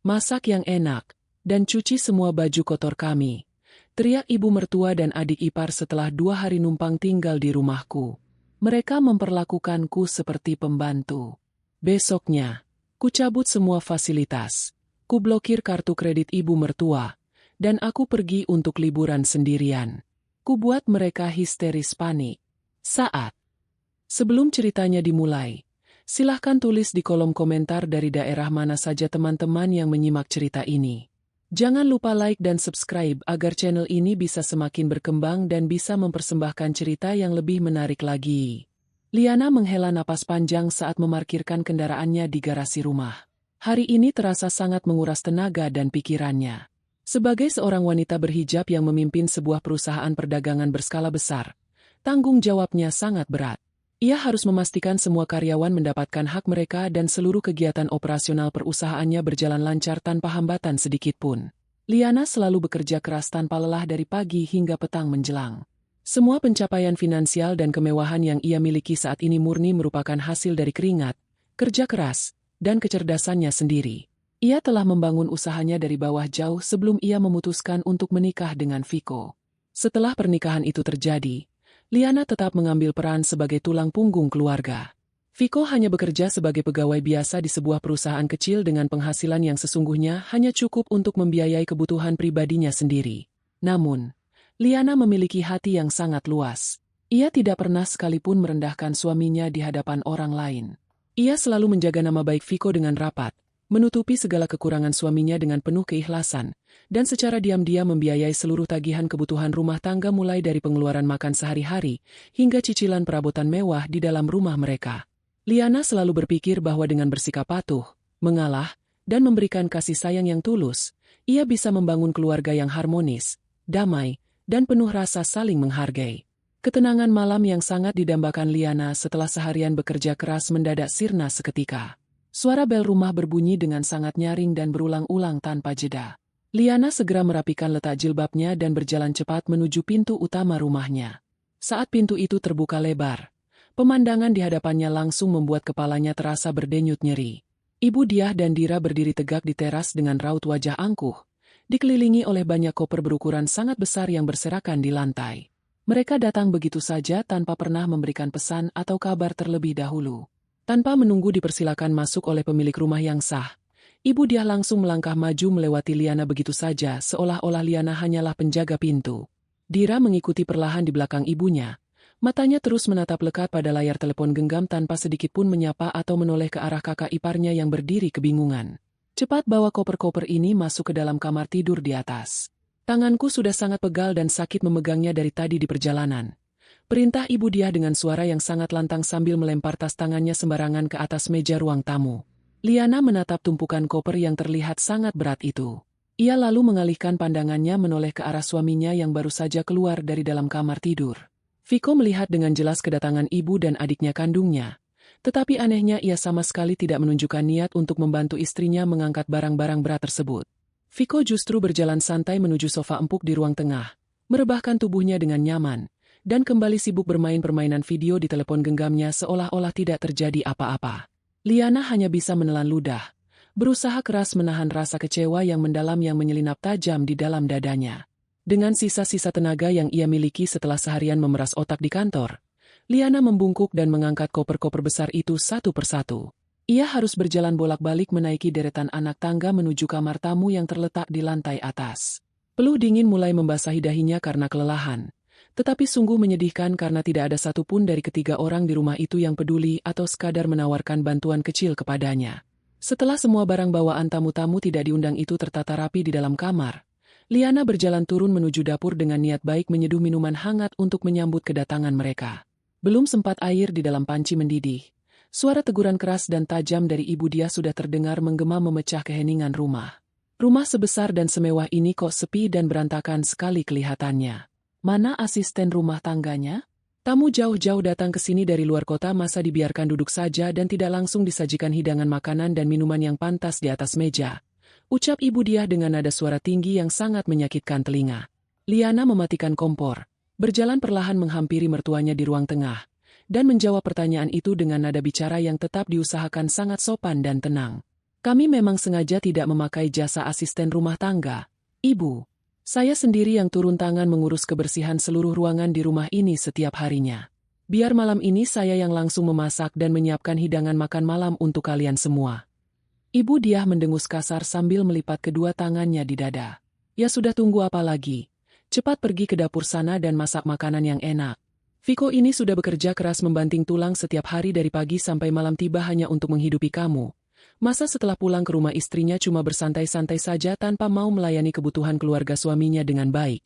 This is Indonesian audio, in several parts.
masak yang enak, dan cuci semua baju kotor kami. Teriak ibu mertua dan adik ipar setelah 2 hari numpang tinggal di rumahku. Mereka memperlakukanku seperti pembantu. Besoknya, ku cabut semua fasilitas. Ku blokir kartu kredit ibu mertua, dan aku pergi untuk liburan sendirian. Ku buat mereka histeris panik. Sebelum ceritanya dimulai, silahkan tulis di kolom komentar dari daerah mana saja teman-teman yang menyimak cerita ini. Jangan lupa like dan subscribe agar channel ini bisa semakin berkembang dan bisa mempersembahkan cerita yang lebih menarik lagi. Liana menghela napas panjang saat memarkirkan kendaraannya di garasi rumah. Hari ini terasa sangat menguras tenaga dan pikirannya. Sebagai seorang wanita berhijab yang memimpin sebuah perusahaan perdagangan berskala besar, tanggung jawabnya sangat berat. Ia harus memastikan semua karyawan mendapatkan hak mereka dan seluruh kegiatan operasional perusahaannya berjalan lancar tanpa hambatan sedikitpun. Liana selalu bekerja keras tanpa lelah dari pagi hingga petang menjelang. Semua pencapaian finansial dan kemewahan yang ia miliki saat ini murni merupakan hasil dari keringat, kerja keras, dan kecerdasannya sendiri. Ia telah membangun usahanya dari bawah jauh sebelum ia memutuskan untuk menikah dengan Viko. Setelah pernikahan itu terjadi, Liana tetap mengambil peran sebagai tulang punggung keluarga. Viko hanya bekerja sebagai pegawai biasa di sebuah perusahaan kecil dengan penghasilan yang sesungguhnya hanya cukup untuk membiayai kebutuhan pribadinya sendiri. Namun, Liana memiliki hati yang sangat luas. Ia tidak pernah sekalipun merendahkan suaminya di hadapan orang lain. Ia selalu menjaga nama baik Viko dengan rapat, menutupi segala kekurangan suaminya dengan penuh keikhlasan, dan secara diam-diam membiayai seluruh tagihan kebutuhan rumah tangga mulai dari pengeluaran makan sehari-hari, hingga cicilan perabotan mewah di dalam rumah mereka. Liana selalu berpikir bahwa dengan bersikap patuh, mengalah, dan memberikan kasih sayang yang tulus, ia bisa membangun keluarga yang harmonis, damai, dan penuh rasa saling menghargai. Ketenangan malam yang sangat didambakan Liana setelah seharian bekerja keras mendadak sirna seketika. Suara bel rumah berbunyi dengan sangat nyaring dan berulang-ulang tanpa jeda. Liana segera merapikan letak jilbabnya dan berjalan cepat menuju pintu utama rumahnya. Saat pintu itu terbuka lebar, pemandangan di hadapannya langsung membuat kepalanya terasa berdenyut nyeri. Ibu Diah dan Dira berdiri tegak di teras dengan raut wajah angkuh, dikelilingi oleh banyak koper berukuran sangat besar yang berserakan di lantai. Mereka datang begitu saja tanpa pernah memberikan pesan atau kabar terlebih dahulu. Tanpa menunggu dipersilakan masuk oleh pemilik rumah yang sah, Ibu Diah langsung melangkah maju melewati Liana begitu saja seolah-olah Liana hanyalah penjaga pintu. Dira mengikuti perlahan di belakang ibunya. Matanya terus menatap lekat pada layar telepon genggam tanpa sedikitpun menyapa atau menoleh ke arah kakak iparnya yang berdiri kebingungan. Cepat bawa koper-koper ini masuk ke dalam kamar tidur di atas. Tanganku sudah sangat pegal dan sakit memegangnya dari tadi di perjalanan. Perintah Ibu Diah dengan suara yang sangat lantang sambil melempar tas tangannya sembarangan ke atas meja ruang tamu. Liana menatap tumpukan koper yang terlihat sangat berat itu. Ia lalu mengalihkan pandangannya menoleh ke arah suaminya yang baru saja keluar dari dalam kamar tidur. Viko melihat dengan jelas kedatangan ibu dan adiknya kandungnya. Tetapi anehnya ia sama sekali tidak menunjukkan niat untuk membantu istrinya mengangkat barang-barang berat tersebut. Viko justru berjalan santai menuju sofa empuk di ruang tengah, merebahkan tubuhnya dengan nyaman, dan kembali sibuk bermain permainan video di telepon genggamnya seolah-olah tidak terjadi apa-apa. Liana hanya bisa menelan ludah, berusaha keras menahan rasa kecewa yang mendalam yang menyelinap tajam di dalam dadanya. Dengan sisa-sisa tenaga yang ia miliki setelah seharian memeras otak di kantor, Liana membungkuk dan mengangkat koper-koper besar itu satu persatu. Ia harus berjalan bolak-balik menaiki deretan anak tangga menuju kamar tamu yang terletak di lantai atas. Peluh dingin mulai membasahi dahinya karena kelelahan. Tetapi sungguh menyedihkan karena tidak ada satupun dari ketiga orang di rumah itu yang peduli atau sekadar menawarkan bantuan kecil kepadanya. Setelah semua barang bawaan tamu-tamu tidak diundang itu tertata rapi di dalam kamar, Liana berjalan turun menuju dapur dengan niat baik menyeduh minuman hangat untuk menyambut kedatangan mereka. Belum sempat air di dalam panci mendidih, suara teguran keras dan tajam dari Ibu Diah sudah terdengar menggema memecah keheningan rumah. Rumah sebesar dan semewah ini kok sepi dan berantakan sekali kelihatannya. Mana asisten rumah tangganya? Tamu jauh-jauh datang ke sini dari luar kota masa dibiarkan duduk saja dan tidak langsung disajikan hidangan makanan dan minuman yang pantas di atas meja. Ucap Ibu Diah dengan nada suara tinggi yang sangat menyakitkan telinga. Liana mematikan kompor, berjalan perlahan menghampiri mertuanya di ruang tengah, dan menjawab pertanyaan itu dengan nada bicara yang tetap diusahakan sangat sopan dan tenang. Kami memang sengaja tidak memakai jasa asisten rumah tangga, Ibu. Saya sendiri yang turun tangan mengurus kebersihan seluruh ruangan di rumah ini setiap harinya. Biar malam ini saya yang langsung memasak dan menyiapkan hidangan makan malam untuk kalian semua. Ibu Diah mendengus kasar sambil melipat kedua tangannya di dada. Ya sudah, tunggu apa lagi? Cepat pergi ke dapur sana dan masak makanan yang enak. Viko ini sudah bekerja keras membanting tulang setiap hari dari pagi sampai malam tiba hanya untuk menghidupi kamu. Masa setelah pulang ke rumah istrinya cuma bersantai-santai saja tanpa mau melayani kebutuhan keluarga suaminya dengan baik?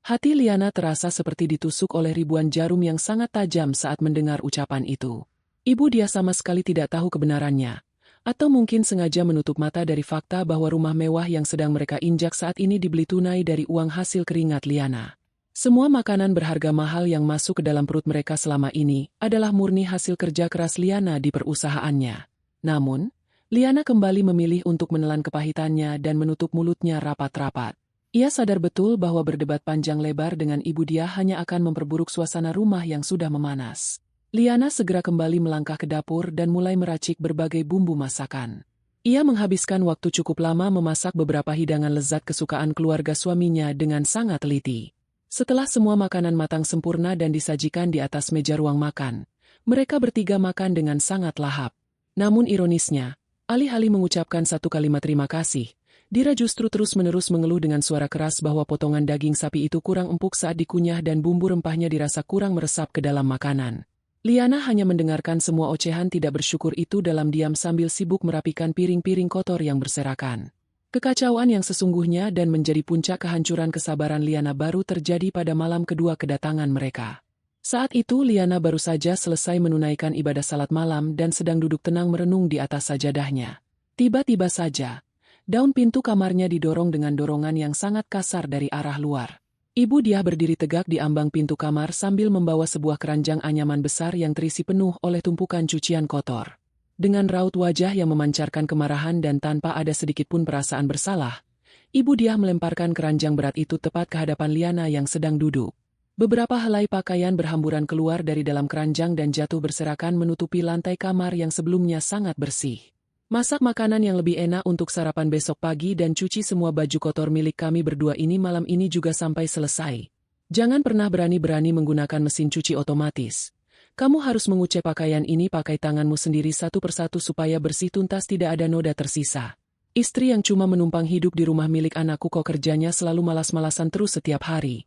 Hati Liana terasa seperti ditusuk oleh ribuan jarum yang sangat tajam saat mendengar ucapan itu. Ibu Diah sama sekali tidak tahu kebenarannya. Atau mungkin sengaja menutup mata dari fakta bahwa rumah mewah yang sedang mereka injak saat ini dibeli tunai dari uang hasil keringat Liana. Semua makanan berharga mahal yang masuk ke dalam perut mereka selama ini adalah murni hasil kerja keras Liana di perusahaannya. Namun, Liana kembali memilih untuk menelan kepahitannya dan menutup mulutnya rapat-rapat. Ia sadar betul bahwa berdebat panjang lebar dengan Ibu Diah hanya akan memperburuk suasana rumah yang sudah memanas. Liana segera kembali melangkah ke dapur dan mulai meracik berbagai bumbu masakan. Ia menghabiskan waktu cukup lama memasak beberapa hidangan lezat kesukaan keluarga suaminya dengan sangat teliti. Setelah semua makanan matang sempurna dan disajikan di atas meja ruang makan, mereka bertiga makan dengan sangat lahap. Namun ironisnya, alih-alih mengucapkan satu kalimat terima kasih, Dira justru terus-menerus mengeluh dengan suara keras bahwa potongan daging sapi itu kurang empuk saat dikunyah dan bumbu rempahnya dirasa kurang meresap ke dalam makanan. Liana hanya mendengarkan semua ocehan tidak bersyukur itu dalam diam sambil sibuk merapikan piring-piring kotor yang berserakan. Kekacauan yang sesungguhnya dan menjadi puncak kehancuran kesabaran Liana baru terjadi pada malam kedua kedatangan mereka. Saat itu Liana baru saja selesai menunaikan ibadah salat malam dan sedang duduk tenang merenung di atas sajadahnya. Tiba-tiba saja, daun pintu kamarnya didorong dengan dorongan yang sangat kasar dari arah luar. Ibu Diah berdiri tegak di ambang pintu kamar sambil membawa sebuah keranjang anyaman besar yang terisi penuh oleh tumpukan cucian kotor. Dengan raut wajah yang memancarkan kemarahan dan tanpa ada sedikitpun perasaan bersalah, Ibu Diah melemparkan keranjang berat itu tepat ke hadapan Liana yang sedang duduk. Beberapa helai pakaian berhamburan keluar dari dalam keranjang dan jatuh berserakan menutupi lantai kamar yang sebelumnya sangat bersih. Masak makanan yang lebih enak untuk sarapan besok pagi dan cuci semua baju kotor milik kami berdua ini malam ini juga sampai selesai. Jangan pernah berani-berani menggunakan mesin cuci otomatis. Kamu harus mengucek pakaian ini pakai tanganmu sendiri satu persatu supaya bersih tuntas tidak ada noda tersisa. Istri yang cuma menumpang hidup di rumah milik anakku kok kerjanya selalu malas-malasan terus setiap hari.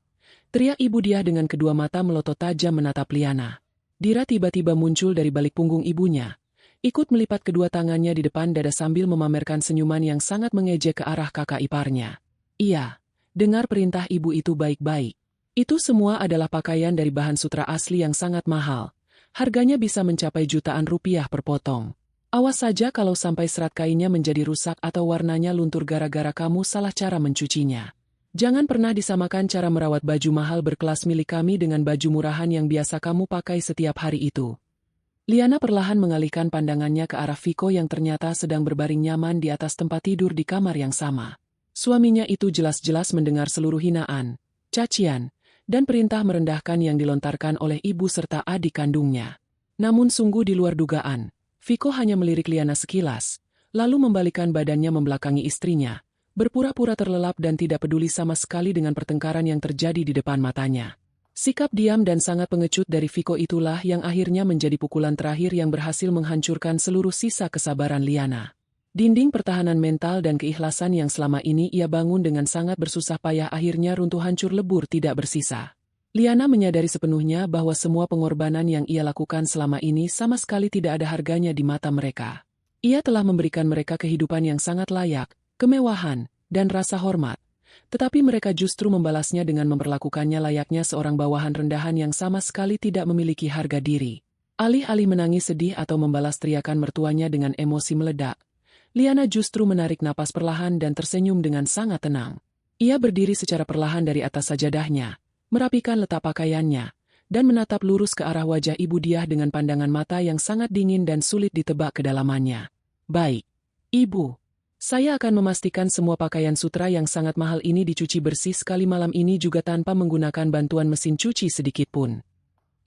Teriak Ibu Diah dengan kedua mata melotot tajam menatap Liana. Dira tiba-tiba muncul dari balik punggung ibunya. Ikut melipat kedua tangannya di depan dada sambil memamerkan senyuman yang sangat mengejek ke arah kakak iparnya. Iya, dengar perintah ibu itu baik-baik. Itu semua adalah pakaian dari bahan sutra asli yang sangat mahal. Harganya bisa mencapai jutaan rupiah per potong. Awas saja kalau sampai serat kainnya menjadi rusak atau warnanya luntur gara-gara kamu salah cara mencucinya. Jangan pernah disamakan cara merawat baju mahal berkelas milik kami dengan baju murahan yang biasa kamu pakai setiap hari itu. Liana perlahan mengalihkan pandangannya ke arah Viko yang ternyata sedang berbaring nyaman di atas tempat tidur di kamar yang sama. Suaminya itu jelas-jelas mendengar seluruh hinaan, cacian, dan perintah merendahkan yang dilontarkan oleh ibu serta adik kandungnya. Namun sungguh di luar dugaan, Viko hanya melirik Liana sekilas, lalu membalikkan badannya membelakangi istrinya, berpura-pura terlelap dan tidak peduli sama sekali dengan pertengkaran yang terjadi di depan matanya. Sikap diam dan sangat pengecut dari Viko itulah yang akhirnya menjadi pukulan terakhir yang berhasil menghancurkan seluruh sisa kesabaran Liana. Dinding pertahanan mental dan keikhlasan yang selama ini ia bangun dengan sangat bersusah payah akhirnya runtuh hancur lebur tidak bersisa. Liana menyadari sepenuhnya bahwa semua pengorbanan yang ia lakukan selama ini sama sekali tidak ada harganya di mata mereka. Ia telah memberikan mereka kehidupan yang sangat layak, kemewahan, dan rasa hormat. Tetapi mereka justru membalasnya dengan memperlakukannya layaknya seorang bawahan rendahan yang sama sekali tidak memiliki harga diri. Alih-alih menangis sedih atau membalas teriakan mertuanya dengan emosi meledak, Liana justru menarik napas perlahan dan tersenyum dengan sangat tenang. Ia berdiri secara perlahan dari atas sajadahnya, merapikan letak pakaiannya, dan menatap lurus ke arah wajah Ibu Diah dengan pandangan mata yang sangat dingin dan sulit ditebak kedalamannya. Baik, Ibu. Saya akan memastikan semua pakaian sutra yang sangat mahal ini dicuci bersih sekali malam ini juga tanpa menggunakan bantuan mesin cuci sedikitpun.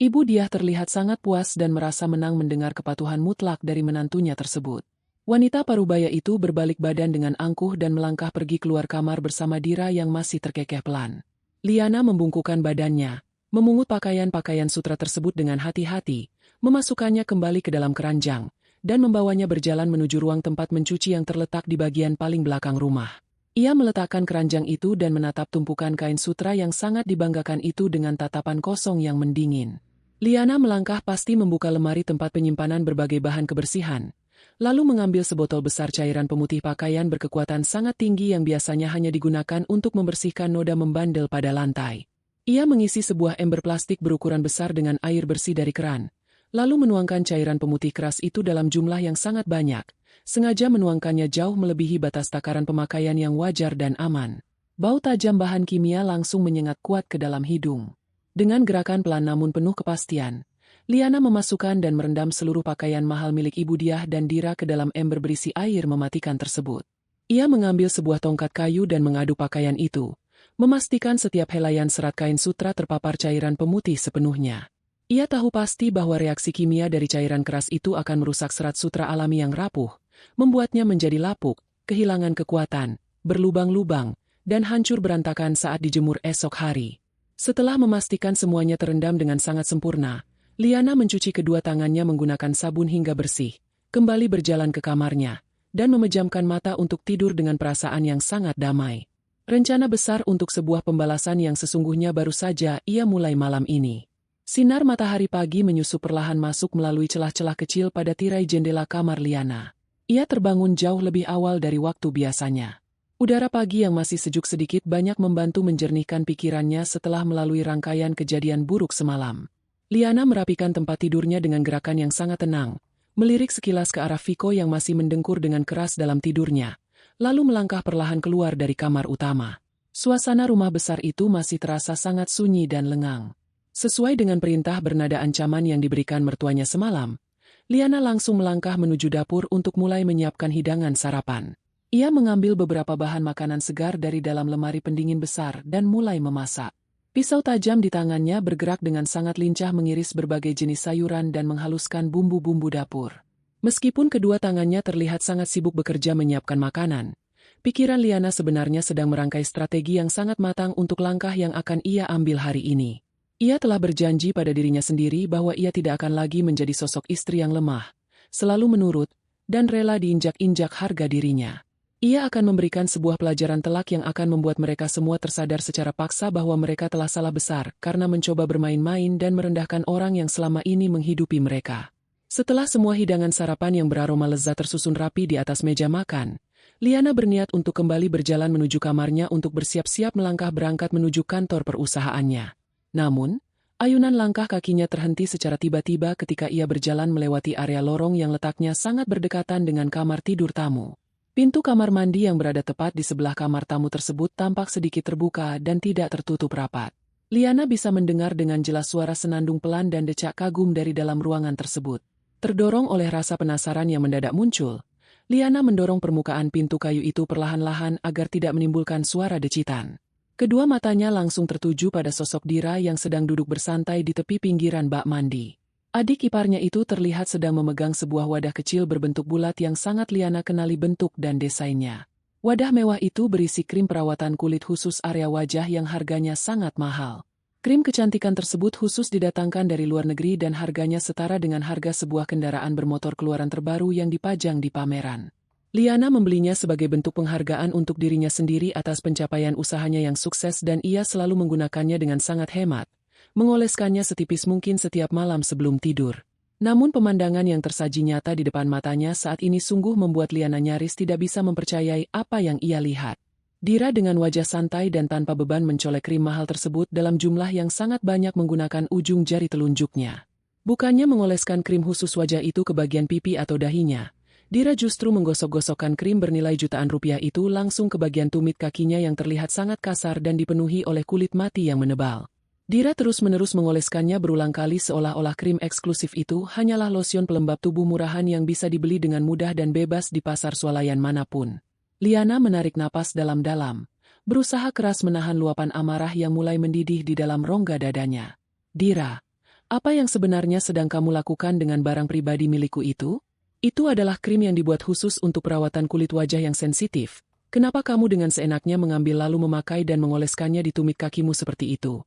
Ibu Diah terlihat sangat puas dan merasa menang mendengar kepatuhan mutlak dari menantunya tersebut. Wanita parubaya itu berbalik badan dengan angkuh dan melangkah pergi keluar kamar bersama Dira yang masih terkekeh pelan. Liana membungkukkan badannya, memungut pakaian-pakaian sutra tersebut dengan hati-hati, memasukkannya kembali ke dalam keranjang, dan membawanya berjalan menuju ruang tempat mencuci yang terletak di bagian paling belakang rumah. Ia meletakkan keranjang itu dan menatap tumpukan kain sutra yang sangat dibanggakan itu dengan tatapan kosong yang mendingin. Liana melangkah pasti membuka lemari tempat penyimpanan berbagai bahan kebersihan, lalu mengambil sebotol besar cairan pemutih pakaian berkekuatan sangat tinggi yang biasanya hanya digunakan untuk membersihkan noda membandel pada lantai. Ia mengisi sebuah ember plastik berukuran besar dengan air bersih dari keran, lalu menuangkan cairan pemutih keras itu dalam jumlah yang sangat banyak, sengaja menuangkannya jauh melebihi batas takaran pemakaian yang wajar dan aman. Bau tajam bahan kimia langsung menyengat kuat ke dalam hidung. Dengan gerakan pelan namun penuh kepastian, Liana memasukkan dan merendam seluruh pakaian mahal milik Ibu Diah dan Dira ke dalam ember berisi air mematikan tersebut. Ia mengambil sebuah tongkat kayu dan mengaduk pakaian itu, memastikan setiap helaian serat kain sutra terpapar cairan pemutih sepenuhnya. Ia tahu pasti bahwa reaksi kimia dari cairan keras itu akan merusak serat sutra alami yang rapuh, membuatnya menjadi lapuk, kehilangan kekuatan, berlubang-lubang, dan hancur berantakan saat dijemur esok hari. Setelah memastikan semuanya terendam dengan sangat sempurna, Liana mencuci kedua tangannya menggunakan sabun hingga bersih, kembali berjalan ke kamarnya, dan memejamkan mata untuk tidur dengan perasaan yang sangat damai. Rencana besar untuk sebuah pembalasan yang sesungguhnya baru saja ia mulai malam ini. Sinar matahari pagi menyusup perlahan masuk melalui celah-celah kecil pada tirai jendela kamar Liana. Ia terbangun jauh lebih awal dari waktu biasanya. Udara pagi yang masih sejuk sedikit banyak membantu menjernihkan pikirannya setelah melalui rangkaian kejadian buruk semalam. Liana merapikan tempat tidurnya dengan gerakan yang sangat tenang, melirik sekilas ke arah Viko yang masih mendengkur dengan keras dalam tidurnya, lalu melangkah perlahan keluar dari kamar utama. Suasana rumah besar itu masih terasa sangat sunyi dan lengang. Sesuai dengan perintah bernada ancaman yang diberikan mertuanya semalam, Liana langsung melangkah menuju dapur untuk mulai menyiapkan hidangan sarapan. Ia mengambil beberapa bahan makanan segar dari dalam lemari pendingin besar dan mulai memasak. Pisau tajam di tangannya bergerak dengan sangat lincah mengiris berbagai jenis sayuran dan menghaluskan bumbu-bumbu dapur. Meskipun kedua tangannya terlihat sangat sibuk bekerja menyiapkan makanan, pikiran Liana sebenarnya sedang merangkai strategi yang sangat matang untuk langkah yang akan ia ambil hari ini. Ia telah berjanji pada dirinya sendiri bahwa ia tidak akan lagi menjadi sosok istri yang lemah, selalu menurut, dan rela diinjak-injak harga dirinya. Ia akan memberikan sebuah pelajaran telak yang akan membuat mereka semua tersadar secara paksa bahwa mereka telah salah besar karena mencoba bermain-main dan merendahkan orang yang selama ini menghidupi mereka. Setelah semua hidangan sarapan yang beraroma lezat tersusun rapi di atas meja makan, Liana berniat untuk kembali berjalan menuju kamarnya untuk bersiap-siap melangkah berangkat menuju kantor perusahaannya. Namun, ayunan langkah kakinya terhenti secara tiba-tiba ketika ia berjalan melewati area lorong yang letaknya sangat berdekatan dengan kamar tidur tamu. Pintu kamar mandi yang berada tepat di sebelah kamar tamu tersebut tampak sedikit terbuka dan tidak tertutup rapat. Liana bisa mendengar dengan jelas suara senandung pelan dan decak kagum dari dalam ruangan tersebut. Terdorong oleh rasa penasaran yang mendadak muncul, Liana mendorong permukaan pintu kayu itu perlahan-lahan agar tidak menimbulkan suara decitan. Kedua matanya langsung tertuju pada sosok Dira yang sedang duduk bersantai di tepi pinggiran bak mandi. Adik iparnya itu terlihat sedang memegang sebuah wadah kecil berbentuk bulat yang sangat Liana kenali bentuk dan desainnya. Wadah mewah itu berisi krim perawatan kulit khusus area wajah yang harganya sangat mahal. Krim kecantikan tersebut khusus didatangkan dari luar negeri dan harganya setara dengan harga sebuah kendaraan bermotor keluaran terbaru yang dipajang di pameran. Liana membelinya sebagai bentuk penghargaan untuk dirinya sendiri atas pencapaian usahanya yang sukses dan ia selalu menggunakannya dengan sangat hemat, mengoleskannya setipis mungkin setiap malam sebelum tidur. Namun pemandangan yang tersaji nyata di depan matanya saat ini sungguh membuat Liana nyaris tidak bisa mempercayai apa yang ia lihat. Dira dengan wajah santai dan tanpa beban mencolek krim mahal tersebut dalam jumlah yang sangat banyak menggunakan ujung jari telunjuknya. Bukannya mengoleskan krim khusus wajah itu ke bagian pipi atau dahinya, Dira justru menggosok-gosokkan krim bernilai jutaan rupiah itu langsung ke bagian tumit kakinya yang terlihat sangat kasar dan dipenuhi oleh kulit mati yang menebal. Dira terus-menerus mengoleskannya berulang kali seolah-olah krim eksklusif itu hanyalah losion pelembab tubuh murahan yang bisa dibeli dengan mudah dan bebas di pasar swalayan manapun. Liana menarik napas dalam-dalam, berusaha keras menahan luapan amarah yang mulai mendidih di dalam rongga dadanya. Dira, apa yang sebenarnya sedang kamu lakukan dengan barang pribadi milikku itu? Itu adalah krim yang dibuat khusus untuk perawatan kulit wajah yang sensitif. Kenapa kamu dengan seenaknya mengambil lalu memakai dan mengoleskannya di tumit kakimu seperti itu?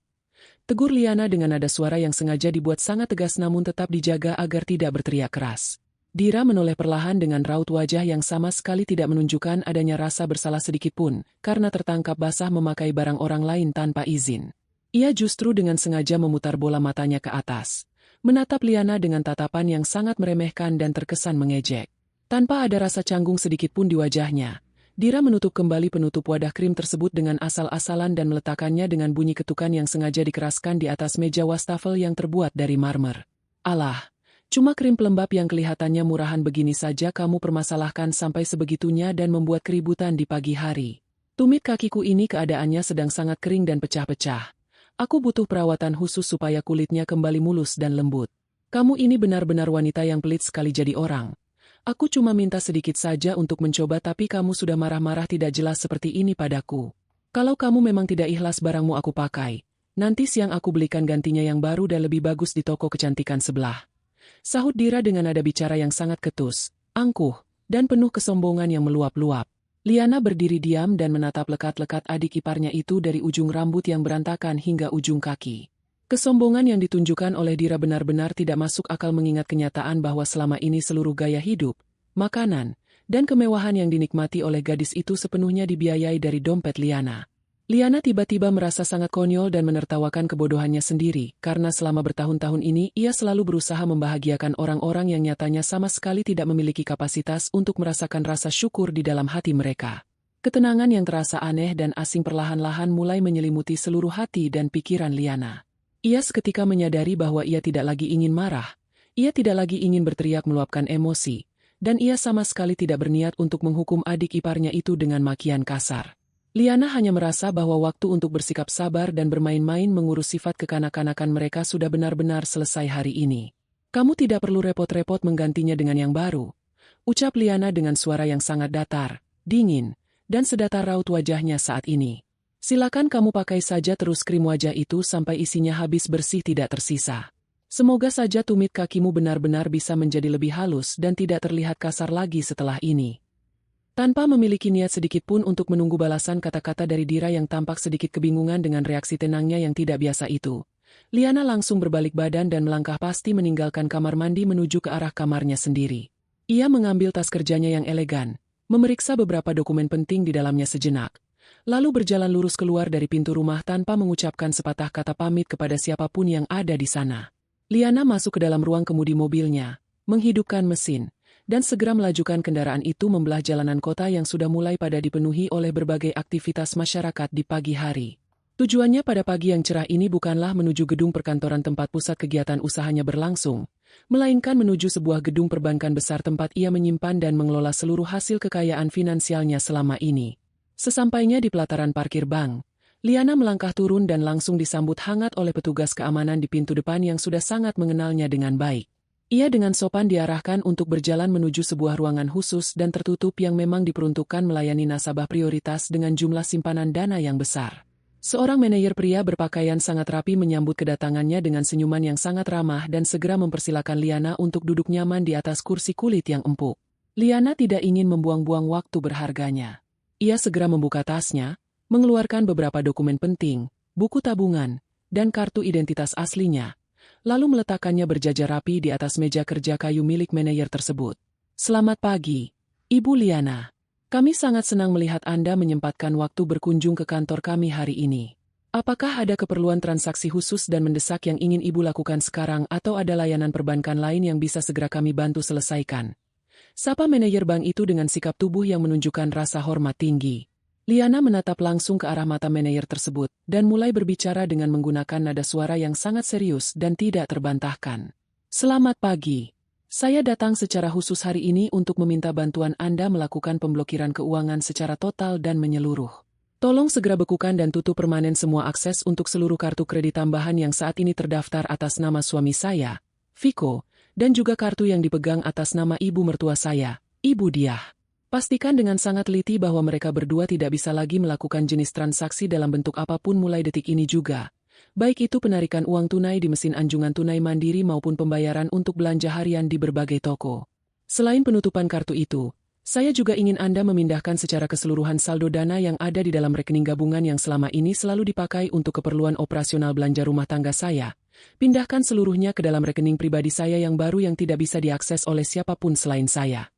Tegur Liana dengan nada suara yang sengaja dibuat sangat tegas namun tetap dijaga agar tidak berteriak keras. Dira menoleh perlahan dengan raut wajah yang sama sekali tidak menunjukkan adanya rasa bersalah sedikitpun, karena tertangkap basah memakai barang orang lain tanpa izin. Ia justru dengan sengaja memutar bola matanya ke atas, menatap Liana dengan tatapan yang sangat meremehkan dan terkesan mengejek. Tanpa ada rasa canggung sedikitpun di wajahnya, Dira menutup kembali penutup wadah krim tersebut dengan asal-asalan dan meletakkannya dengan bunyi ketukan yang sengaja dikeraskan di atas meja wastafel yang terbuat dari marmer. Alah! Cuma krim pelembab yang kelihatannya murahan begini saja kamu permasalahkan sampai sebegitunya dan membuat keributan di pagi hari. Tumit kakiku ini keadaannya sedang sangat kering dan pecah-pecah. Aku butuh perawatan khusus supaya kulitnya kembali mulus dan lembut. Kamu ini benar-benar wanita yang pelit sekali jadi orang. Aku cuma minta sedikit saja untuk mencoba tapi kamu sudah marah-marah tidak jelas seperti ini padaku. Kalau kamu memang tidak ikhlas barangmu aku pakai, nanti siang aku belikan gantinya yang baru dan lebih bagus di toko kecantikan sebelah. Sahut Dira dengan nada bicara yang sangat ketus, angkuh, dan penuh kesombongan yang meluap-luap. Liana berdiri diam dan menatap lekat-lekat adik iparnya itu dari ujung rambut yang berantakan hingga ujung kaki. Kesombongan yang ditunjukkan oleh Dira benar-benar tidak masuk akal mengingat kenyataan bahwa selama ini seluruh gaya hidup, makanan, dan kemewahan yang dinikmati oleh gadis itu sepenuhnya dibiayai dari dompet Liana. Liana tiba-tiba merasa sangat konyol dan menertawakan kebodohannya sendiri, karena selama bertahun-tahun ini ia selalu berusaha membahagiakan orang-orang yang nyatanya sama sekali tidak memiliki kapasitas untuk merasakan rasa syukur di dalam hati mereka. Ketenangan yang terasa aneh dan asing perlahan-lahan mulai menyelimuti seluruh hati dan pikiran Liana. Ia seketika menyadari bahwa ia tidak lagi ingin marah, ia tidak lagi ingin berteriak meluapkan emosi, dan ia sama sekali tidak berniat untuk menghukum adik iparnya itu dengan makian kasar. Liana hanya merasa bahwa waktu untuk bersikap sabar dan bermain-main mengurus sifat kekanak-kanakan mereka sudah benar-benar selesai hari ini. Kamu tidak perlu repot-repot menggantinya dengan yang baru, ucap Liana dengan suara yang sangat datar, dingin, dan sedatar raut wajahnya saat ini. Silakan kamu pakai saja terus krim wajah itu sampai isinya habis bersih tidak tersisa. Semoga saja tumit kakimu benar-benar bisa menjadi lebih halus dan tidak terlihat kasar lagi setelah ini. Tanpa memiliki niat sedikitpun untuk menunggu balasan kata-kata dari Dira yang tampak sedikit kebingungan dengan reaksi tenangnya yang tidak biasa itu, Liana langsung berbalik badan dan melangkah pasti meninggalkan kamar mandi menuju ke arah kamarnya sendiri. Ia mengambil tas kerjanya yang elegan, memeriksa beberapa dokumen penting di dalamnya sejenak, lalu berjalan lurus keluar dari pintu rumah tanpa mengucapkan sepatah kata pamit kepada siapapun yang ada di sana. Liana masuk ke dalam ruang kemudi mobilnya, menghidupkan mesin, dan segera melajukan kendaraan itu membelah jalanan kota yang sudah mulai pada dipenuhi oleh berbagai aktivitas masyarakat di pagi hari. Tujuannya pada pagi yang cerah ini bukanlah menuju gedung perkantoran tempat pusat kegiatan usahanya berlangsung, melainkan menuju sebuah gedung perbankan besar tempat ia menyimpan dan mengelola seluruh hasil kekayaan finansialnya selama ini. Sesampainya di pelataran parkir bank, Liana melangkah turun dan langsung disambut hangat oleh petugas keamanan di pintu depan yang sudah sangat mengenalnya dengan baik. Ia dengan sopan diarahkan untuk berjalan menuju sebuah ruangan khusus dan tertutup yang memang diperuntukkan melayani nasabah prioritas dengan jumlah simpanan dana yang besar. Seorang manajer pria berpakaian sangat rapi menyambut kedatangannya dengan senyuman yang sangat ramah dan segera mempersilakan Liana untuk duduk nyaman di atas kursi kulit yang empuk. Liana tidak ingin membuang-buang waktu berharganya. Ia segera membuka tasnya, mengeluarkan beberapa dokumen penting, buku tabungan, dan kartu identitas aslinya, lalu meletakkannya berjajar rapi di atas meja kerja kayu milik manajer tersebut. Selamat pagi, Ibu Liana. Kami sangat senang melihat Anda menyempatkan waktu berkunjung ke kantor kami hari ini. Apakah ada keperluan transaksi khusus dan mendesak yang ingin Ibu lakukan sekarang atau ada layanan perbankan lain yang bisa segera kami bantu selesaikan? Sapa manajer bank itu dengan sikap tubuh yang menunjukkan rasa hormat tinggi. Liana menatap langsung ke arah mata manajer tersebut, dan mulai berbicara dengan menggunakan nada suara yang sangat serius dan tidak terbantahkan. Selamat pagi. Saya datang secara khusus hari ini untuk meminta bantuan Anda melakukan pemblokiran keuangan secara total dan menyeluruh. Tolong segera bekukan dan tutup permanen semua akses untuk seluruh kartu kredit tambahan yang saat ini terdaftar atas nama suami saya, Viko, dan juga kartu yang dipegang atas nama ibu mertua saya, Ibu Diah. Pastikan dengan sangat teliti bahwa mereka berdua tidak bisa lagi melakukan jenis transaksi dalam bentuk apapun mulai detik ini juga. Baik itu penarikan uang tunai di mesin anjungan tunai mandiri maupun pembayaran untuk belanja harian di berbagai toko. Selain penutupan kartu itu, saya juga ingin Anda memindahkan secara keseluruhan saldo dana yang ada di dalam rekening gabungan yang selama ini selalu dipakai untuk keperluan operasional belanja rumah tangga saya. Pindahkan seluruhnya ke dalam rekening pribadi saya yang baru yang tidak bisa diakses oleh siapapun selain saya.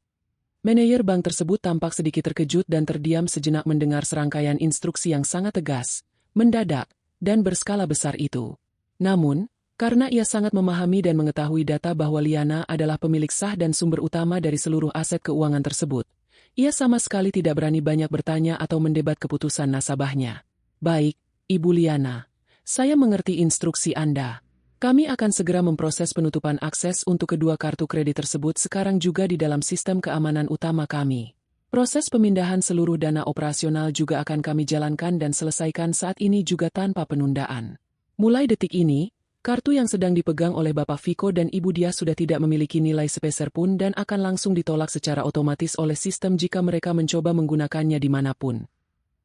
Manajer bank tersebut tampak sedikit terkejut dan terdiam sejenak mendengar serangkaian instruksi yang sangat tegas, mendadak, dan berskala besar itu. Namun, karena ia sangat memahami dan mengetahui data bahwa Liana adalah pemilik sah dan sumber utama dari seluruh aset keuangan tersebut, ia sama sekali tidak berani banyak bertanya atau mendebat keputusan nasabahnya. Baik, Ibu Liana, saya mengerti instruksi Anda. Kami akan segera memproses penutupan akses untuk kedua kartu kredit tersebut sekarang juga di dalam sistem keamanan utama kami. Proses pemindahan seluruh dana operasional juga akan kami jalankan dan selesaikan saat ini juga tanpa penundaan. Mulai detik ini, kartu yang sedang dipegang oleh Bapak Viko dan Ibu Dia sudah tidak memiliki nilai sepeser pun dan akan langsung ditolak secara otomatis oleh sistem jika mereka mencoba menggunakannya dimanapun.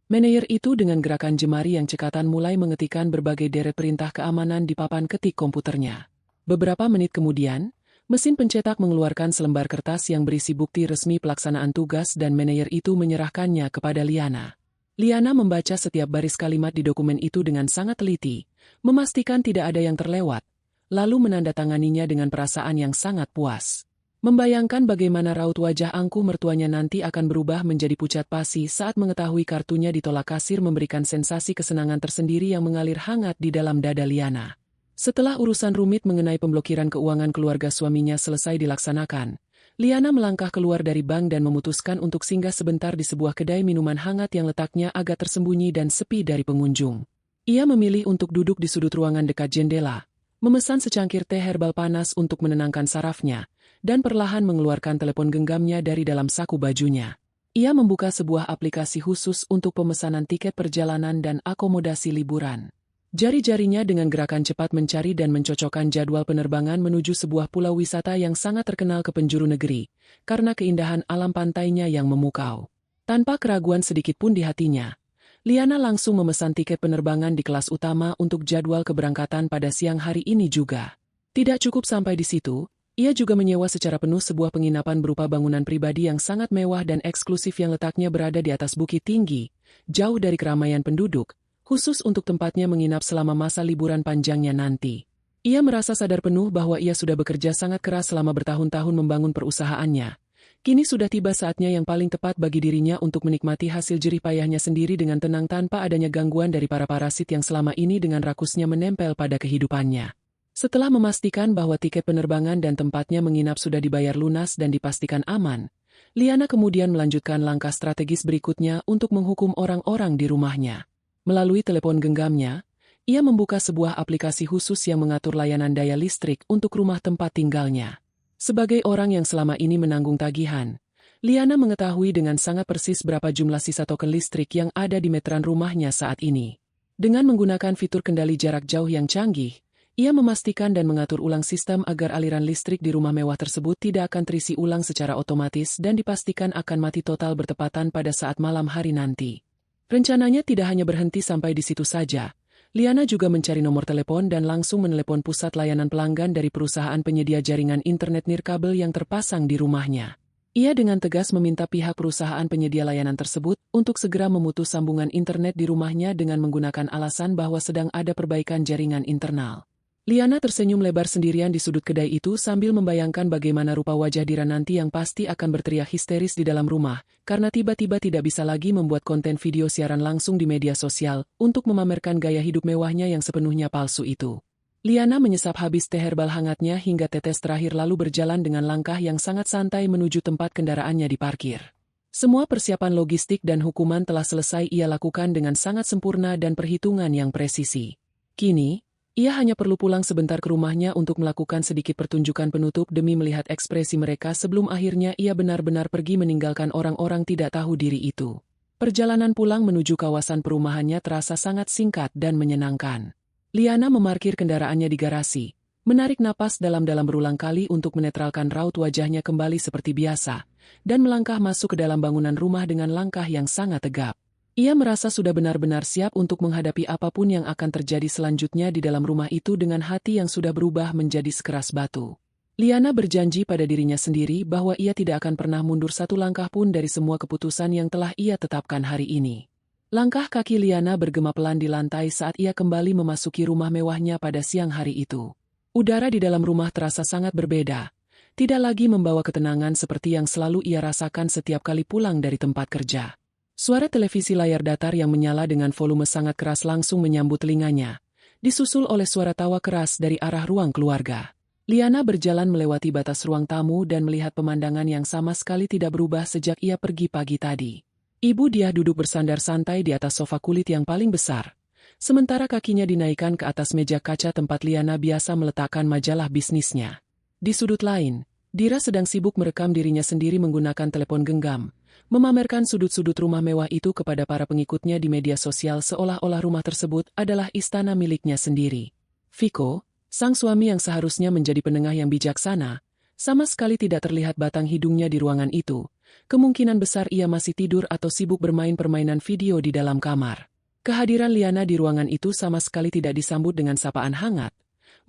Manajer itu dengan gerakan jemari yang cekatan mulai mengetikkan berbagai deret perintah keamanan di papan ketik komputernya. Beberapa menit kemudian, mesin pencetak mengeluarkan selembar kertas yang berisi bukti resmi pelaksanaan tugas dan manajer itu menyerahkannya kepada Liana. Liana membaca setiap baris kalimat di dokumen itu dengan sangat teliti, memastikan tidak ada yang terlewat, lalu menandatanganinya dengan perasaan yang sangat puas. Membayangkan bagaimana raut wajah angkuh mertuanya nanti akan berubah menjadi pucat pasi saat mengetahui kartunya ditolak kasir memberikan sensasi kesenangan tersendiri yang mengalir hangat di dalam dada Liana. Setelah urusan rumit mengenai pemblokiran keuangan keluarga suaminya selesai dilaksanakan, Liana melangkah keluar dari bank dan memutuskan untuk singgah sebentar di sebuah kedai minuman hangat yang letaknya agak tersembunyi dan sepi dari pengunjung. Ia memilih untuk duduk di sudut ruangan dekat jendela, memesan secangkir teh herbal panas untuk menenangkan sarafnya, dan perlahan mengeluarkan telepon genggamnya dari dalam saku bajunya. Ia membuka sebuah aplikasi khusus untuk pemesanan tiket perjalanan dan akomodasi liburan. Jari-jarinya dengan gerakan cepat mencari dan mencocokkan jadwal penerbangan menuju sebuah pulau wisata yang sangat terkenal ke penjuru negeri, karena keindahan alam pantainya yang memukau. Tanpa keraguan sedikit pun di hatinya, Liana langsung memesan tiket penerbangan di kelas utama untuk jadwal keberangkatan pada siang hari ini juga. Tidak cukup sampai di situ, ia juga menyewa secara penuh sebuah penginapan berupa bangunan pribadi yang sangat mewah dan eksklusif yang letaknya berada di atas bukit tinggi, jauh dari keramaian penduduk, khusus untuk tempatnya menginap selama masa liburan panjangnya nanti. Ia merasa sadar penuh bahwa ia sudah bekerja sangat keras selama bertahun-tahun membangun perusahaannya. Kini sudah tiba saatnya yang paling tepat bagi dirinya untuk menikmati hasil jerih payahnya sendiri dengan tenang tanpa adanya gangguan dari para parasit yang selama ini dengan rakusnya menempel pada kehidupannya. Setelah memastikan bahwa tiket penerbangan dan tempatnya menginap sudah dibayar lunas dan dipastikan aman, Liana kemudian melanjutkan langkah strategis berikutnya untuk menghukum orang-orang di rumahnya. Melalui telepon genggamnya, ia membuka sebuah aplikasi khusus yang mengatur layanan daya listrik untuk rumah tempat tinggalnya. Sebagai orang yang selama ini menanggung tagihan, Liana mengetahui dengan sangat persis berapa jumlah sisa token listrik yang ada di meteran rumahnya saat ini. Dengan menggunakan fitur kendali jarak jauh yang canggih, ia memastikan dan mengatur ulang sistem agar aliran listrik di rumah mewah tersebut tidak akan terisi ulang secara otomatis dan dipastikan akan mati total bertepatan pada saat malam hari nanti. Rencananya tidak hanya berhenti sampai di situ saja. Liana juga mencari nomor telepon dan langsung menelepon pusat layanan pelanggan dari perusahaan penyedia jaringan internet nirkabel yang terpasang di rumahnya. Ia dengan tegas meminta pihak perusahaan penyedia layanan tersebut untuk segera memutus sambungan internet di rumahnya dengan menggunakan alasan bahwa sedang ada perbaikan jaringan internal. Liana tersenyum lebar sendirian di sudut kedai itu sambil membayangkan bagaimana rupa wajah Dira nanti yang pasti akan berteriak histeris di dalam rumah, karena tiba-tiba tidak bisa lagi membuat konten video siaran langsung di media sosial untuk memamerkan gaya hidup mewahnya yang sepenuhnya palsu itu. Liana menyesap habis teh herbal hangatnya hingga tetes terakhir lalu berjalan dengan langkah yang sangat santai menuju tempat kendaraannya diparkir. Semua persiapan logistik dan hukuman telah selesai ia lakukan dengan sangat sempurna dan perhitungan yang presisi. Kini, ia hanya perlu pulang sebentar ke rumahnya untuk melakukan sedikit pertunjukan penutup demi melihat ekspresi mereka sebelum akhirnya ia benar-benar pergi meninggalkan orang-orang tidak tahu diri itu. Perjalanan pulang menuju kawasan perumahannya terasa sangat singkat dan menyenangkan. Liana memarkir kendaraannya di garasi, menarik napas dalam-dalam berulang kali untuk menetralkan raut wajahnya kembali seperti biasa, dan melangkah masuk ke dalam bangunan rumah dengan langkah yang sangat tegap. Ia merasa sudah benar-benar siap untuk menghadapi apapun yang akan terjadi selanjutnya di dalam rumah itu dengan hati yang sudah berubah menjadi sekeras batu. Liana berjanji pada dirinya sendiri bahwa ia tidak akan pernah mundur satu langkah pun dari semua keputusan yang telah ia tetapkan hari ini. Langkah kaki Liana bergema pelan di lantai saat ia kembali memasuki rumah mewahnya pada siang hari itu. Udara di dalam rumah terasa sangat berbeda. Tidak lagi membawa ketenangan seperti yang selalu ia rasakan setiap kali pulang dari tempat kerja. Suara televisi layar datar yang menyala dengan volume sangat keras langsung menyambut telinganya, disusul oleh suara tawa keras dari arah ruang keluarga. Liana berjalan melewati batas ruang tamu dan melihat pemandangan yang sama sekali tidak berubah sejak ia pergi pagi tadi. Ibu dia duduk bersandar santai di atas sofa kulit yang paling besar, sementara kakinya dinaikkan ke atas meja kaca tempat Liana biasa meletakkan majalah bisnisnya. Di sudut lain, Dira sedang sibuk merekam dirinya sendiri menggunakan telepon genggam, memamerkan sudut-sudut rumah mewah itu kepada para pengikutnya di media sosial seolah-olah rumah tersebut adalah istana miliknya sendiri. Viko, sang suami yang seharusnya menjadi penengah yang bijaksana, sama sekali tidak terlihat batang hidungnya di ruangan itu. Kemungkinan besar ia masih tidur atau sibuk bermain permainan video di dalam kamar. Kehadiran Liana di ruangan itu sama sekali tidak disambut dengan sapaan hangat,